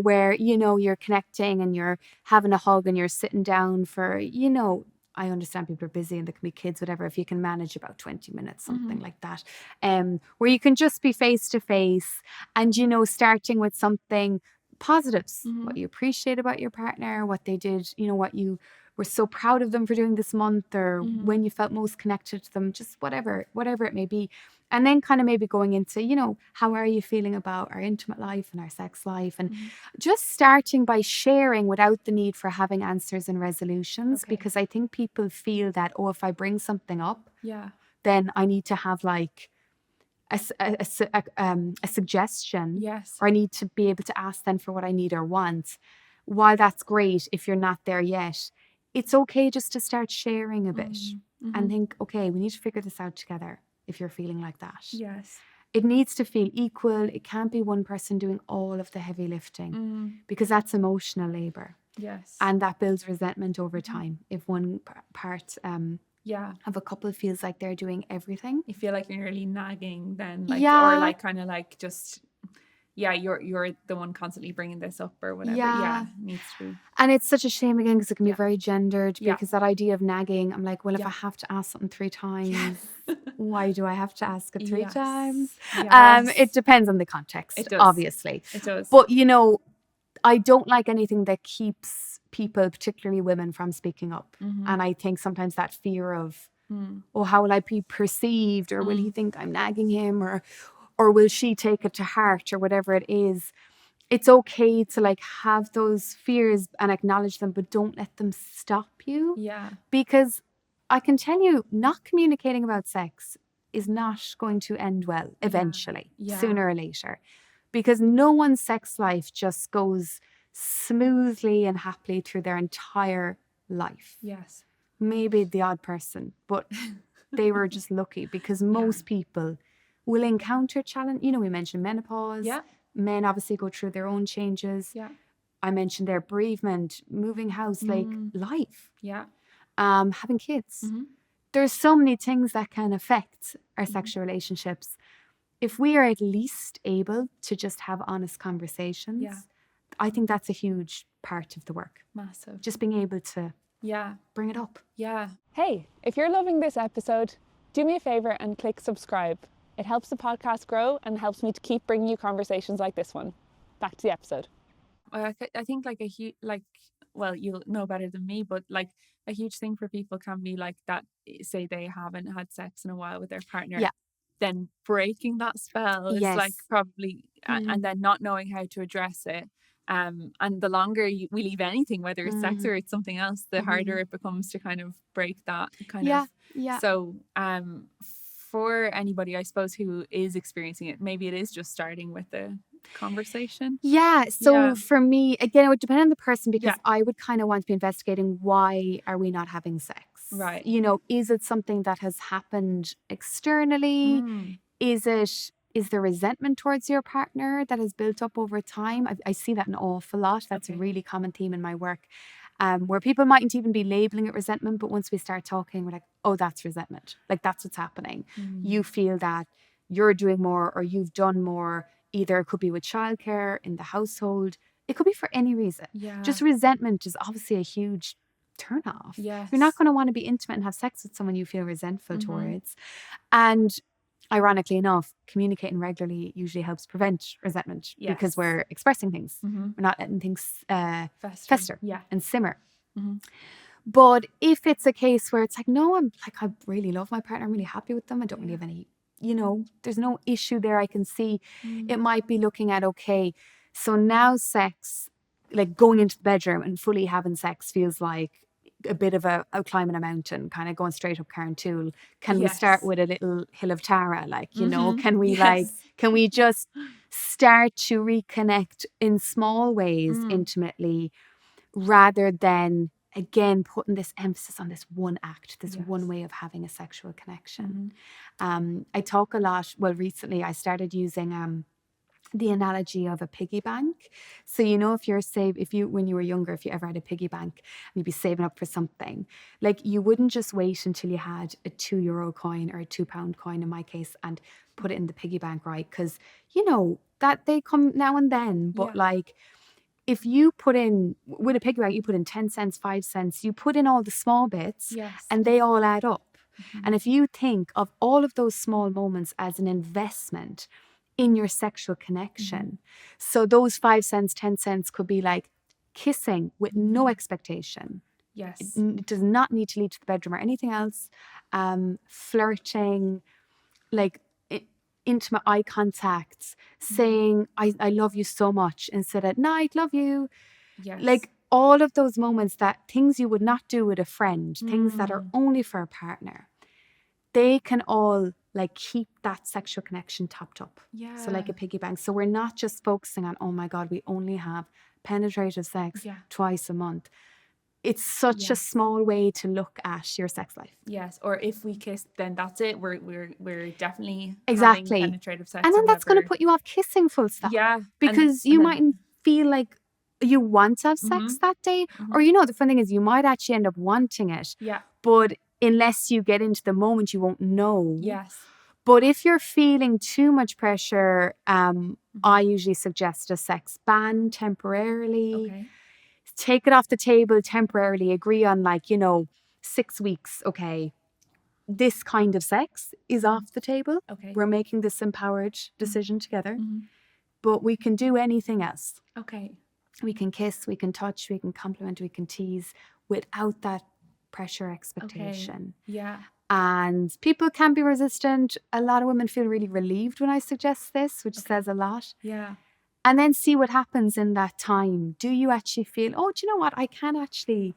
where, you know, you're connecting and you're having a hug and you're sitting down for, you know, I understand people are busy and there can be kids, whatever. If you can manage about 20 minutes, something like that, where you can just be face to face and, you know, starting with something positives, what you appreciate about your partner, what they did, you know, what you were so proud of them for doing this month, or when you felt most connected to them, just whatever it may be. And then kind of maybe going into, you know, how are you feeling about our intimate life and our sex life? And just starting by sharing without the need for having answers and resolutions. Because I think people feel that, if I bring something up, then I need to have like a suggestion, or I need to be able to ask them for what I need or want. While that's great, if you're not there yet, it's okay just to start sharing a bit and think, okay, we need to figure this out together. If you're feeling like that, it needs to feel equal. It can't be one person doing all of the heavy lifting, because that's emotional labor. And that builds resentment over time. If one part of a couple feels like they're doing everything, you feel like you're nearly nagging then, like, or like kind of like just you're the one constantly bringing this up or whatever. Needs to be. And it's such a shame, again, because it can be very gendered, because that idea of nagging, I'm like, well, if I have to ask something 3 times, Why do I have to ask it 3 Yes. times? Yes. It depends on the context, It does. obviously. It does. But, I don't like anything that keeps people, particularly women, from speaking up. And I think sometimes that fear of, how will I be perceived? Or will he think I'm nagging him? Or will she take it to heart? Or whatever it is. It's okay to have those fears and acknowledge them, but don't let them stop you. Yeah. Because I can tell you, not communicating about sex is not going to end well eventually, sooner or later. Because no one's sex life just goes smoothly and happily through their entire life. Yes. Maybe the odd person, but they were just lucky, because most people will encounter challenge. We mentioned menopause. Yeah. Men obviously go through their own changes. Yeah. I mentioned their bereavement, moving house, life. Yeah. Having kids. There's so many things that can affect our sexual relationships. If we are at least able to just have honest conversations, I think that's a huge part of the work. Massive. Just being able to bring it up. Yeah. Hey, if you're loving this episode, do me a favour and click subscribe. It helps the podcast grow and helps me to keep bringing you conversations like this one. Back to the episode. I think a huge, well, you'll know better than me, but a huge thing for people can be that, say they haven't had sex in a while with their partner. Yeah. Then breaking that spell is probably, and then not knowing how to address it. And the longer we leave anything, whether it's sex or it's something else, the harder it becomes to kind of break that kind of. Yeah. So, for anybody, I suppose, who is experiencing it, maybe it is just starting with the conversation. Yeah. So for me, again, it would depend on the person, because I would kind of want to be investigating, why are we not having sex? Right. Is it something that has happened externally? Is there resentment towards your partner that has built up over time? I see that an awful lot. That's a really common theme in my work, where people mightn't even be labeling it resentment, but once we start talking, we're like, oh, that's resentment. That's what's happening. You feel that you're doing more, or you've done more. Either it could be with childcare, in the household. It could be for any reason. Yeah. Just resentment is obviously a huge turn off. Yes. You're not going to want to be intimate and have sex with someone you feel resentful towards. And ironically enough, communicating regularly usually helps prevent resentment, because we're expressing things. We're not letting things fester and simmer. But if it's a case where it's no, I really love my partner, I'm really happy with them, I don't really have any, there's no issue there I can see. It might be looking at, okay, so now sex, going into the bedroom and fully having sex feels like a bit of a climbing a mountain, kind of going straight up Carntool. Can we start with a little hill of Tara? Can we can we just start to reconnect in small ways intimately, rather than, again, putting this emphasis on this one act, this one way of having a sexual connection. I talk a lot, recently I started using the analogy of a piggy bank. So, when you were younger, if you ever had a piggy bank and you'd be saving up for something, you wouldn't just wait until you had a €2 coin or a £2 coin in my case and put it in the piggy bank, right? Because, that they come now and then, but if you put in, with a piggy bank, you put in 10 cents, 5 cents, you put in all the small bits and they all add up. And if you think of all of those small moments as an investment in your sexual connection, so those 5 cents, 10 cents could be kissing with no expectation. Yes. It does not need to lead to the bedroom or anything else. Flirting, intimate eye contact, saying, I love you so much, instead of, night, love you. Yes. All of those moments, that things you would not do with a friend, things that are only for a partner, they can all keep that sexual connection topped up. Yeah. So a piggy bank. So we're not just focusing on, oh my God, we only have penetrative sex twice a month. It's such a small way to look at your sex life. Yes, or if we kiss, then that's it. We're definitely having penetrative sex, and then that's going to put you off kissing full stop. Yeah, because you mightn't feel like you want to have sex that day, or the fun thing is you might actually end up wanting it. Yeah, but unless you get into the moment, you won't know. Yes. But if you're feeling too much pressure, I usually suggest a sex ban temporarily. Okay. Take it off the table temporarily. Agree on 6 weeks. Okay, this kind of sex is off the table. Okay. We're making this empowered decision together, Mm-hmm. but we can do anything else. Okay. We can kiss, we can touch, we can compliment, we can tease without that pressure expectation. Yeah. And people can be resistant. A lot of women feel really relieved when I suggest this, which says a lot. Yeah. And then see what happens in that time. Do you actually feel, oh, do you know what? I can actually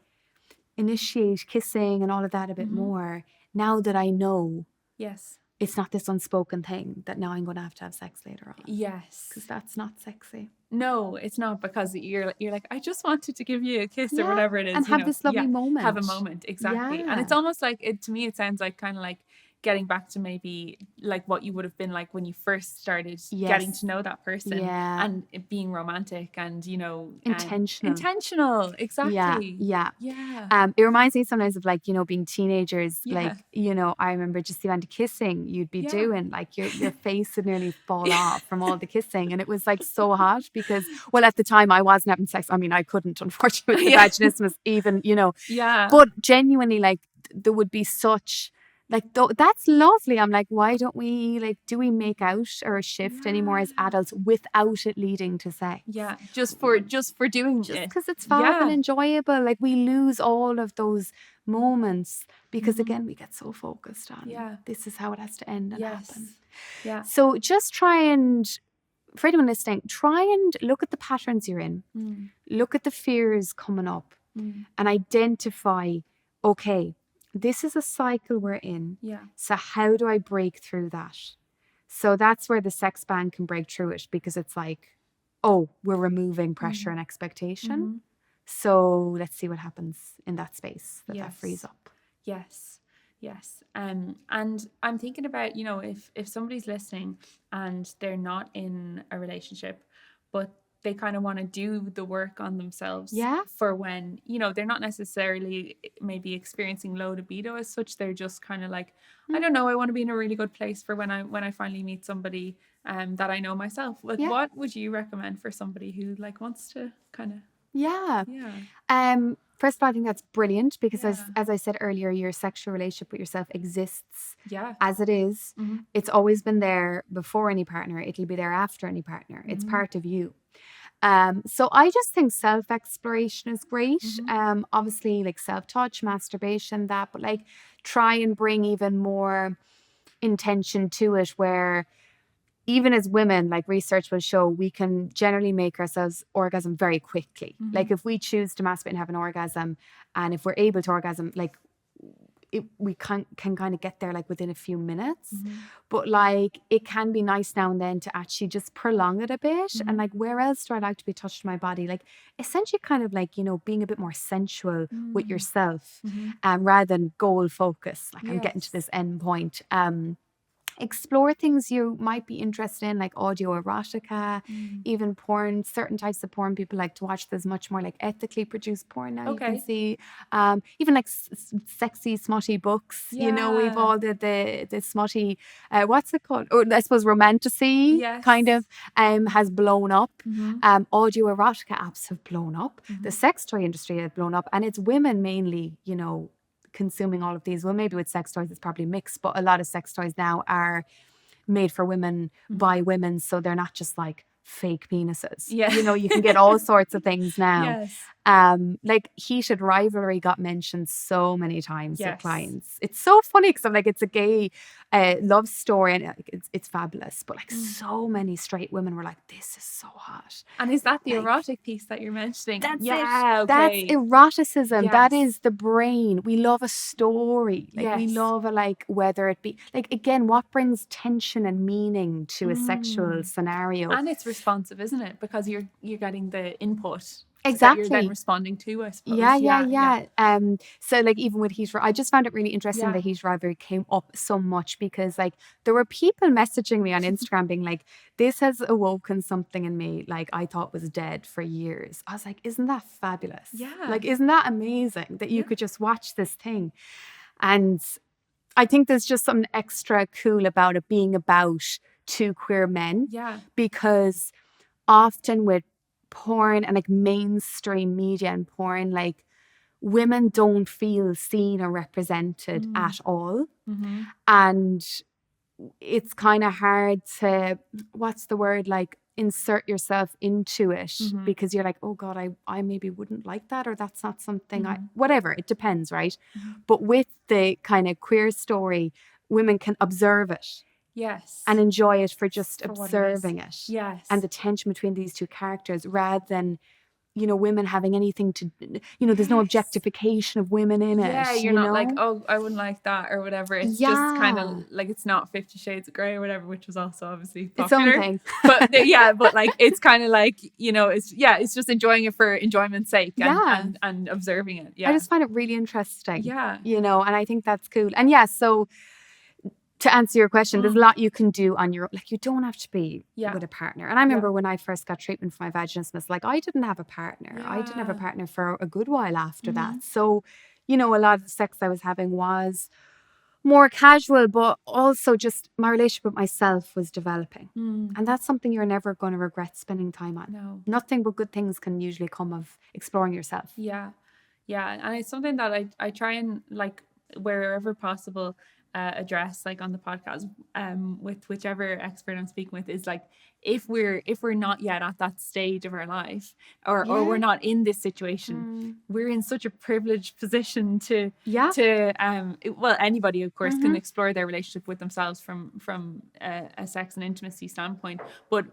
initiate kissing and all of that a bit more now that I know Yes. it's not this unspoken thing that now I'm going to have sex later on. Yes. Because that's not sexy. No, it's not, because you're like, I just wanted to give you a kiss or Yeah, whatever it is. and have this lovely moment. Have a moment, exactly. And it's Yeah. almost like, to me, it sounds like kind of like getting back to maybe like what you would have been like when you first started getting to know that person, Yeah. and it being romantic and, you know, Intentional. exactly. Yeah. Yeah. It reminds me sometimes of like, you know, being teenagers, Yeah. like, you know, I remember just the amount of kissing you'd be doing, like your face would nearly fall off from all the kissing. And it was like so hot because, well, at the time I wasn't having sex. I mean, I couldn't, unfortunately, with the vaginismus even, you know, but genuinely, like, there would be such, like, that's lovely. I'm like, why don't we, like, do we make out or shift anymore as adults without it leading to sex? Yeah, just for doing Just it. because it's fab and enjoyable. Like, we lose all of those moments because, again, we get so focused on this is how it has to end and happen. Yeah. So just try and, for anyone listening, try and look at the patterns you're in. Look at the fears coming up and identify, okay, this is a cycle we're in. Yeah. So how do I break through that? So that's where the sex ban can break through it, because it's like, oh, we're removing pressure and expectation. So let's see what happens in that space that frees up. Yes. And I'm thinking about, you know, if somebody's listening and they're not in a relationship, but they kind of want to do the work on themselves for when, you know, they're not necessarily maybe experiencing low libido as such. They're just kind of like, I don't know, I want to be in a really good place for when I finally meet somebody that I know myself. Like, what would you recommend for somebody who like wants to kind of... First of all, I think that's brilliant because as I said earlier, your sexual relationship with yourself exists as it is. It's always been there before any partner. It'll be there after any partner. It's part of you. So I just think self-exploration is great. Obviously, like self-touch, masturbation, that, but like try and bring even more intention to it, where even as women, like research will show, we can generally make ourselves orgasm very quickly. Like if we choose to masturbate and have an orgasm, and if we're able to orgasm, like we can kind of get there like within a few minutes. But like it can be nice now and then to actually just prolong it a bit. And like, where else do I like to be touched in my body? Like essentially kind of like, you know, being a bit more sensual with yourself, rather than goal focus. Like I'm getting to this end point. Explore things you might be interested in, like audio erotica, even porn. Certain types of porn people like to watch. There's much more like ethically produced porn now. You can see even like sexy smutty books. You know, we've all the smutty what's it called? Or I suppose romantasy kind of has blown up. Audio erotica apps have blown up. The sex toy industry has blown up, and it's women mainly, you know, consuming all of these. Well, maybe with sex toys it's probably mixed, but a lot of sex toys now are made for women by women, so they're not just like fake penises. You know, you can get all sorts of things now. Like heated rivalry got mentioned so many times with clients. It's so funny because I'm like, it's a gay love story and it's fabulous, but like so many straight women were like, this is so hot. And is that the erotic piece that you're mentioning? That's it. Okay. That's eroticism. That is the brain. We love a story. Like we love a, like, whether it be like, again, what brings tension and meaning to a sexual scenario. And it's responsive, isn't it? Because you're getting the input. Exactly. That you're then responding to, I suppose. So like even with heat, I just found it really interesting that heat rivalry came up so much, because like there were people messaging me on Instagram being like, this has awoken something in me like I thought was dead for years. I was like, isn't that fabulous? Like, isn't that amazing that you could just watch this thing? And I think there's just something extra cool about it being about two queer men. Because often with porn and like mainstream media and porn, like women don't feel seen or represented at all. Mm-hmm. And it's kind of hard to, what's the word, like insert yourself into it Mhm. because you're like, oh God, I maybe wouldn't like that, or that's not something Mhm. whatever, it depends, right? Mhm. But with the kind of queer story, women can observe it Yes. and enjoy it for just For what it is. observing it. Yes. And the tension between these two characters, rather than, you know, women having anything to, you know, there's no Yes. objectification of women in it. Yeah, you're you not know? like, oh, I wouldn't like that or whatever. It's just kind Yeah. of like, it's not 50 Shades of Grey or whatever, which was also obviously Its own popular. thing. But yeah, but like, it's kind of like, you know, it's just enjoying it for enjoyment's sake and observing it. Yeah. I just find it really interesting. Yeah. You know, and I think that's cool. And yeah, so to answer your question, there's a lot you can do on your own. Like, you don't have to be with a partner. And I remember when I first got treatment for my vaginismus, like, I didn't have a partner. I didn't have a partner for a good while after that. So, you know, a lot of the sex I was having was more casual, but also just my relationship with myself was developing. And that's something you're never going to regret spending time on. No. Nothing but good things can usually come of exploring yourself. Yeah. Yeah. And it's something that I try and, like, wherever possible, address, like, on the podcast, with whichever expert I'm speaking with, is like, if we're not yet at that stage of our life, or we're not in this situation, we're in such a privileged position to well, anybody of course can explore their relationship with themselves from a sex and intimacy standpoint, but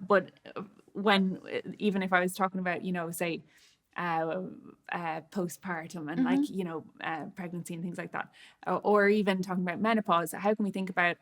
when, even if I was talking about, you know, say postpartum and like, you know, pregnancy and things like that, or even talking about menopause, how can we think about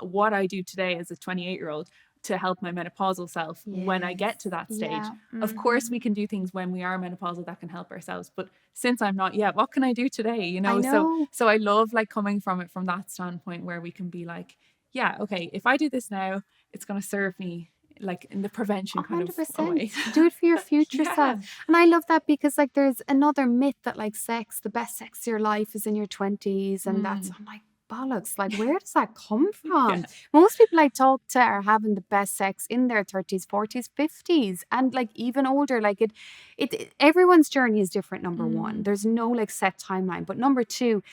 what I do today as a 28-year-old to help my menopausal self when I get to that stage? Of course we can do things when we are menopausal that can help ourselves, but since I'm not yet, what can I do today, you know? So I love, like, coming from it from that standpoint, where we can be like, yeah, okay, if I do this now, it's going to serve me, like, in the prevention kind of way. Do it for your future self. And I love that, because like there's another myth that like sex, the best sex of your life is in your 20s, and that's, I'm like, bollocks, like, where does that come from? Most people I talk to are having the best sex in their 30s, 40s, 50s, and like even older. Like it everyone's journey is different. Number one, there's no like set timeline, but number two,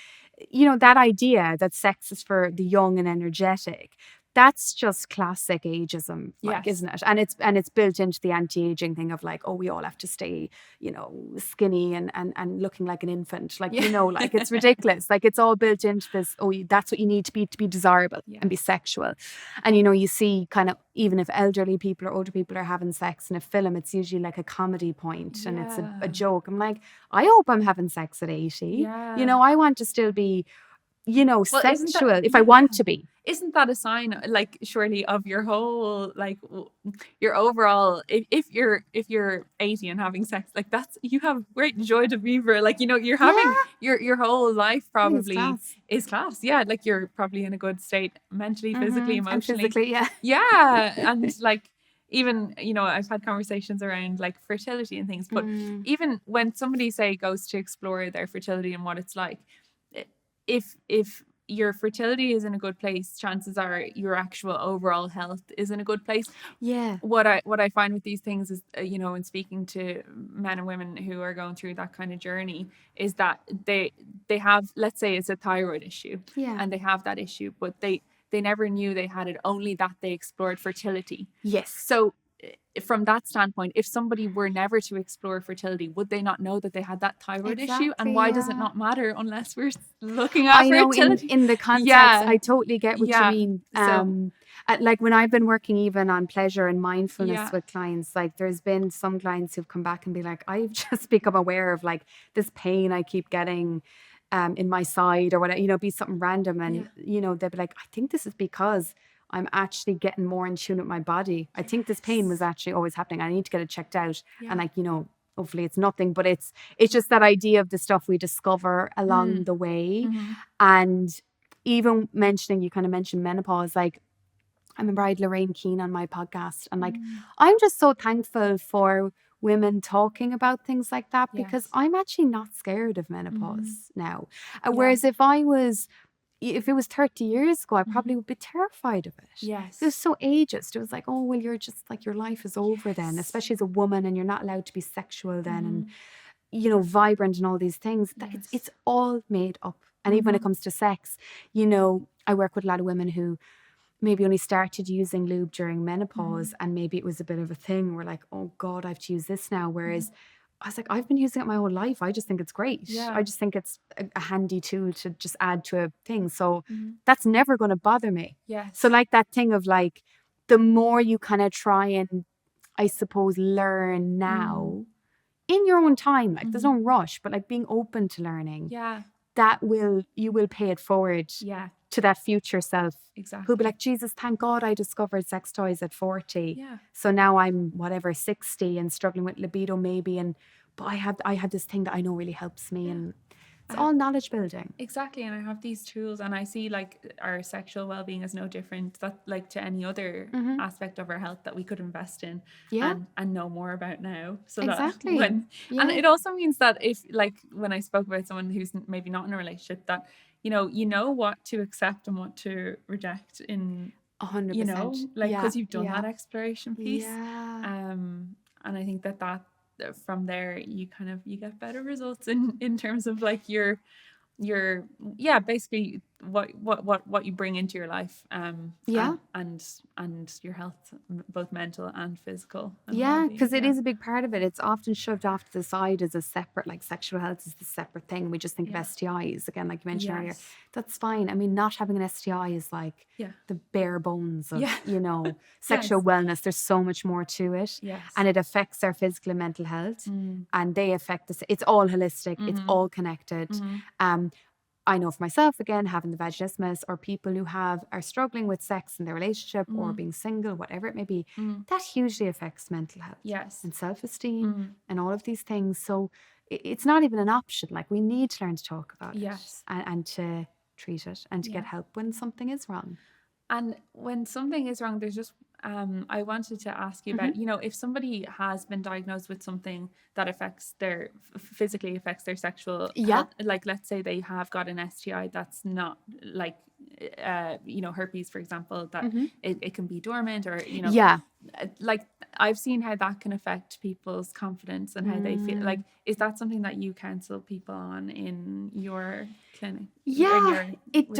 you know, that idea that sex is for the young and energetic, that's just classic ageism, like, isn't it? And it's built into the anti-aging thing of like, oh, we all have to stay, you know, skinny and looking like an infant, like, you know, like, it's ridiculous. Like, it's all built into this, oh, that's what you need to be desirable and be sexual. And, you know, you see kind of, even if elderly people or older people are having sex in a film, it's usually like a comedy point and it's a joke. I'm like, I hope I'm having sex at 80. You know, I want to still be, you know, sexual if I want to be. Isn't that a sign, like, surely of your whole, like, your overall, if you're 80 and having sex, like, that's, you have great joy de vivre, like, you know, you're having your whole life probably is class. Yeah, like, you're probably in a good state mentally, physically, emotionally. And physically, and like, even, you know, I've had conversations around like fertility and things, but even when somebody, say, goes to explore their fertility and what it's like, if your fertility is in a good place, chances are your actual overall health is in a good place. What I find with these things is, you know, in speaking to men and women who are going through that kind of journey, is that they have, let's say it's a thyroid issue, and they have that issue, but they never knew they had it, only that they explored fertility. So from that standpoint, if somebody were never to explore fertility, would they not know that they had that thyroid issue? And why does it not matter unless we're looking at fertility? In the context, I totally get what you mean. Like, when I've been working even on pleasure and mindfulness with clients, like, there's been some clients who've come back and be like, I've just become aware of like this pain I keep getting in my side, or whatever, you know, be something random, and you know, they'll be like, I think this is because I'm actually getting more in tune with my body. I think this pain was actually always happening. I need to get it checked out. And like, you know, hopefully it's nothing, but it's just that idea of the stuff we discover along the way. And even mentioning, you kind of mentioned menopause, like, I remember I had Lorraine Keane on my podcast, and like, I'm just so thankful for women talking about things like that, because I'm actually not scared of menopause now. Whereas if it was 30 years ago, I probably would be terrified of it. It was so ageist. It was like, oh, well, you're just like, your life is over then, especially as a woman, and you're not allowed to be sexual then. vibrant and all these things, that it's all made up. And even when it comes to sex, I work with a lot of women who maybe only started using lube during menopause, and maybe it was a bit of a thing. We're like, oh God, I have to use this now. Whereas I was like, I've been using it my whole life. I just think it's great. Yeah. I just think it's a handy tool to just add to a thing. So that's never going to bother me. Yes. So like that thing of like, the more you kind of try and, I suppose, learn now in your own time, like there's no rush, but like being open to learning, Yeah. you will pay it forward Yeah. to that future self. Exactly. Who'll be like, Jesus, thank God I discovered sex toys at 40. Yeah. So now I'm 60 and struggling with libido maybe, but I have this thing that I know really helps me, and it's all knowledge building. Exactly. And I have these tools, and I see like our sexual well-being is no different to any other aspect of our health that we could invest in and know more about now. So exactly. and it also means that if, like, when I spoke about someone who's maybe not in a relationship, that you know what to accept and what to reject in 100%. because you've done that exploration piece. Yeah. And I think that from there you get better results in terms of like your basically what you bring into your life and your health, both mental and physical, and because it is a big part of it. It's often shoved off to the side as a separate, like sexual health is the separate thing. We just think of STIs again, like you mentioned earlier. That's fine. I mean, not having an STI is like the bare bones of sexual wellness. There's so much more to it, and it affects our physical and mental health, and they affect us. It's all holistic. It's all connected. I know for myself, again, having the vaginismus, or people who are struggling with sex in their relationship or being single, whatever it may be, that hugely affects mental health and self-esteem and all of these things. So it's not even an option. Like, we need to learn to talk about it and to treat it and to get help when something is wrong. And when something is wrong, there's just I wanted to ask you about, if somebody has been diagnosed with something that physically affects their sexual health, like let's say they have got an STI that's not like, herpes, for example, that it can be dormant, or, like I've seen how that can affect people's confidence and how they feel. Like, is that something that you counsel people on in your clinic? It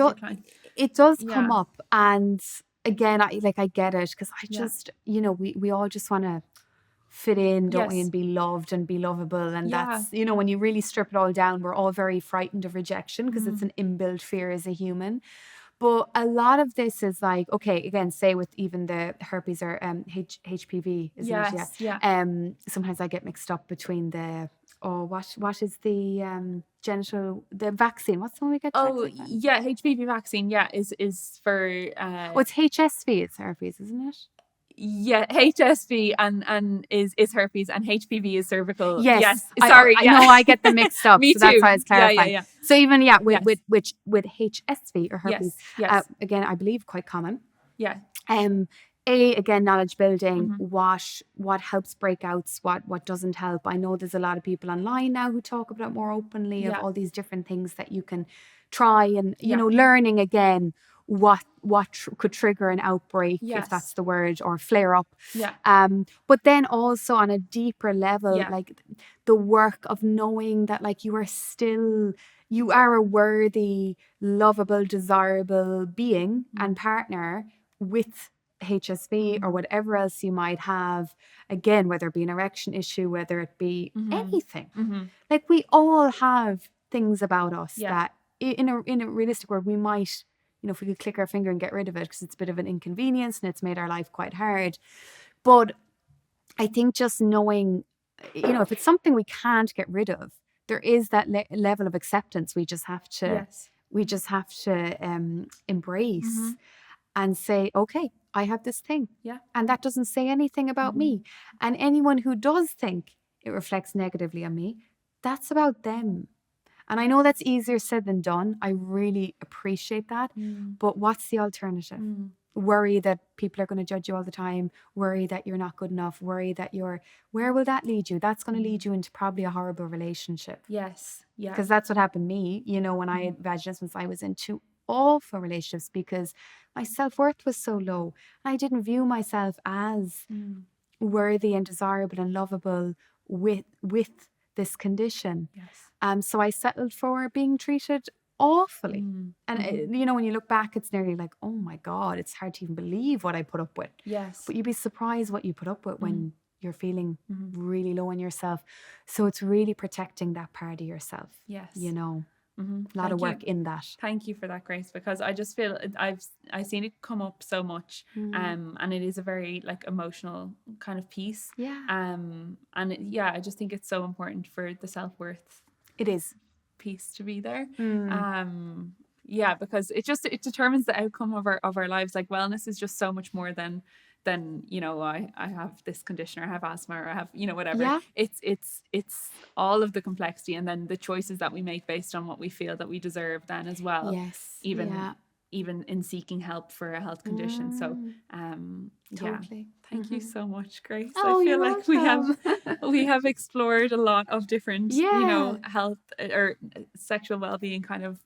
does come up, and again, I get it, because I just, we all just want to fit in, don't we, and be loved and be lovable, and that's, when you really strip it all down, we're all very frightened of rejection because it's an inbuilt fear as a human. But a lot of this is like, okay, again, say with even the herpes or HPV, isn't it? Yeah. Sometimes I get mixed up between the what is the the vaccine? What's the one we get? HPV vaccine. Is for it's HSV. It's herpes, isn't it? Yeah, HSV and is herpes, and HPV is cervical. Yes. Sorry, I know I get them mixed up. Me so too. That's why it's clarifying. Yeah. So even with HSV or herpes, again, I believe quite common. Yeah. Again, knowledge building, what helps breakouts, what doesn't help. I know there's a lot of people online now who talk about it more openly, of all these different things that you can try, and learning again what could trigger an outbreak, if that's the word, or flare up. But then also on a deeper level, like the work of knowing that, like, you are a worthy, lovable, desirable being and partner with HSV or whatever else you might have, again, whether it be an erection issue, whether it be anything. Like, we all have things about us that in a realistic world we might, if we could click our finger and get rid of it, because it's a bit of an inconvenience and it's made our life quite hard. But I think just knowing, if it's something we can't get rid of, there is that level of acceptance we just have to embrace and say, okay, I have this thing. And that doesn't say anything about me. And anyone who does think it reflects negatively on me, that's about them. And I know that's easier said than done. I really appreciate that. But what's the alternative? Worry that people are going to judge you all the time. Worry that you're not good enough. Worry that where will that lead you? That's going to lead you into probably a horrible relationship. Yes. Yeah. Because that's what happened to me. When I had vaginismus, I was in 2 awful relationships because my self-worth was so low. I didn't view myself as worthy and desirable and lovable with this condition. Yes. So I settled for being treated awfully. Mm. And, you know, when you look back, it's nearly like, oh my God, it's hard to even believe what I put up with. Yes. But you'd be surprised what you put up with when you're feeling Mm-hmm. really low on yourself. So it's really protecting that part of yourself. Yes. You know, Mm-hmm. a lot of work in that. Thank you for that, Grace, because I just feel I've seen it come up so much, and it is a very like emotional kind of piece. Yeah. And I just think it's so important for the self-worth It is. piece to be there. Yeah, because it determines the outcome of our lives. Like wellness is just so much more than you know, I have this condition, or I have asthma, or I have, you know, whatever. Yeah. It's all of the complexity, and then the choices that we make based on what we feel that we deserve then as well. Yes. Even in seeking help for a health condition. So Totally. Thank you so much, Grace. Oh, I feel you're like welcome. we have explored a lot of different, you know, Yeah. health or sexual well-being kind of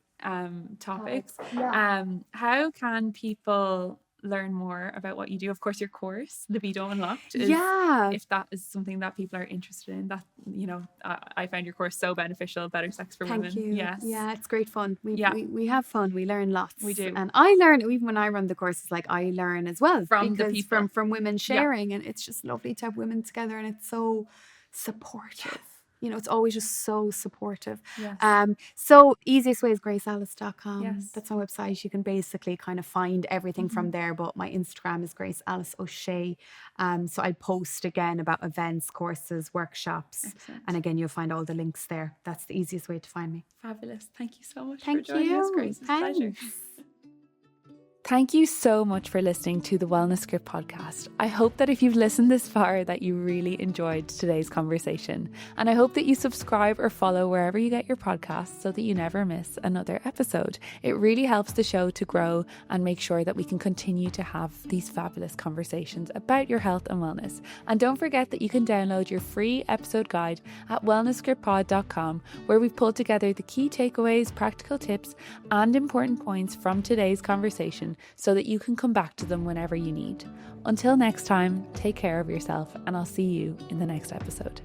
topics. Yeah. How can people learn more about what you do? Of course, your course, Libido Unlocked, is, Yeah. if that is something that people are interested in, that, you know, I found your course so beneficial. Better Sex for Women. Thank you. Yes. Yeah, it's great fun. We have fun. We learn lots. We do. And I learn, even when I run the courses, like I learn as well. From the because people. From women sharing. And it's just lovely to have women together, and it's so supportive. You know, it's always just so supportive. Yes. So easiest way is gracealice.com. Yes. That's my website. You can basically kind of find everything from there. But my Instagram is Grace Alice O'Shea. So I post again about events, courses, workshops. Excellent. And again, you'll find all the links there. That's the easiest way to find me. Fabulous. Thank you so much Thank for joining us, you. Grace. It's a pleasure. Thanks. Thank you so much for listening to the Wellness Script podcast. I hope that if you've listened this far that you really enjoyed today's conversation. And I hope that you subscribe or follow wherever you get your podcasts so that you never miss another episode. It really helps the show to grow and make sure that we can continue to have these fabulous conversations about your health and wellness. And don't forget that you can download your free episode guide at wellnessscriptpod.com, where we've pulled together the key takeaways, practical tips, and important points from today's conversation, so that you can come back to them whenever you need. Until next time, take care of yourself, and I'll see you in the next episode.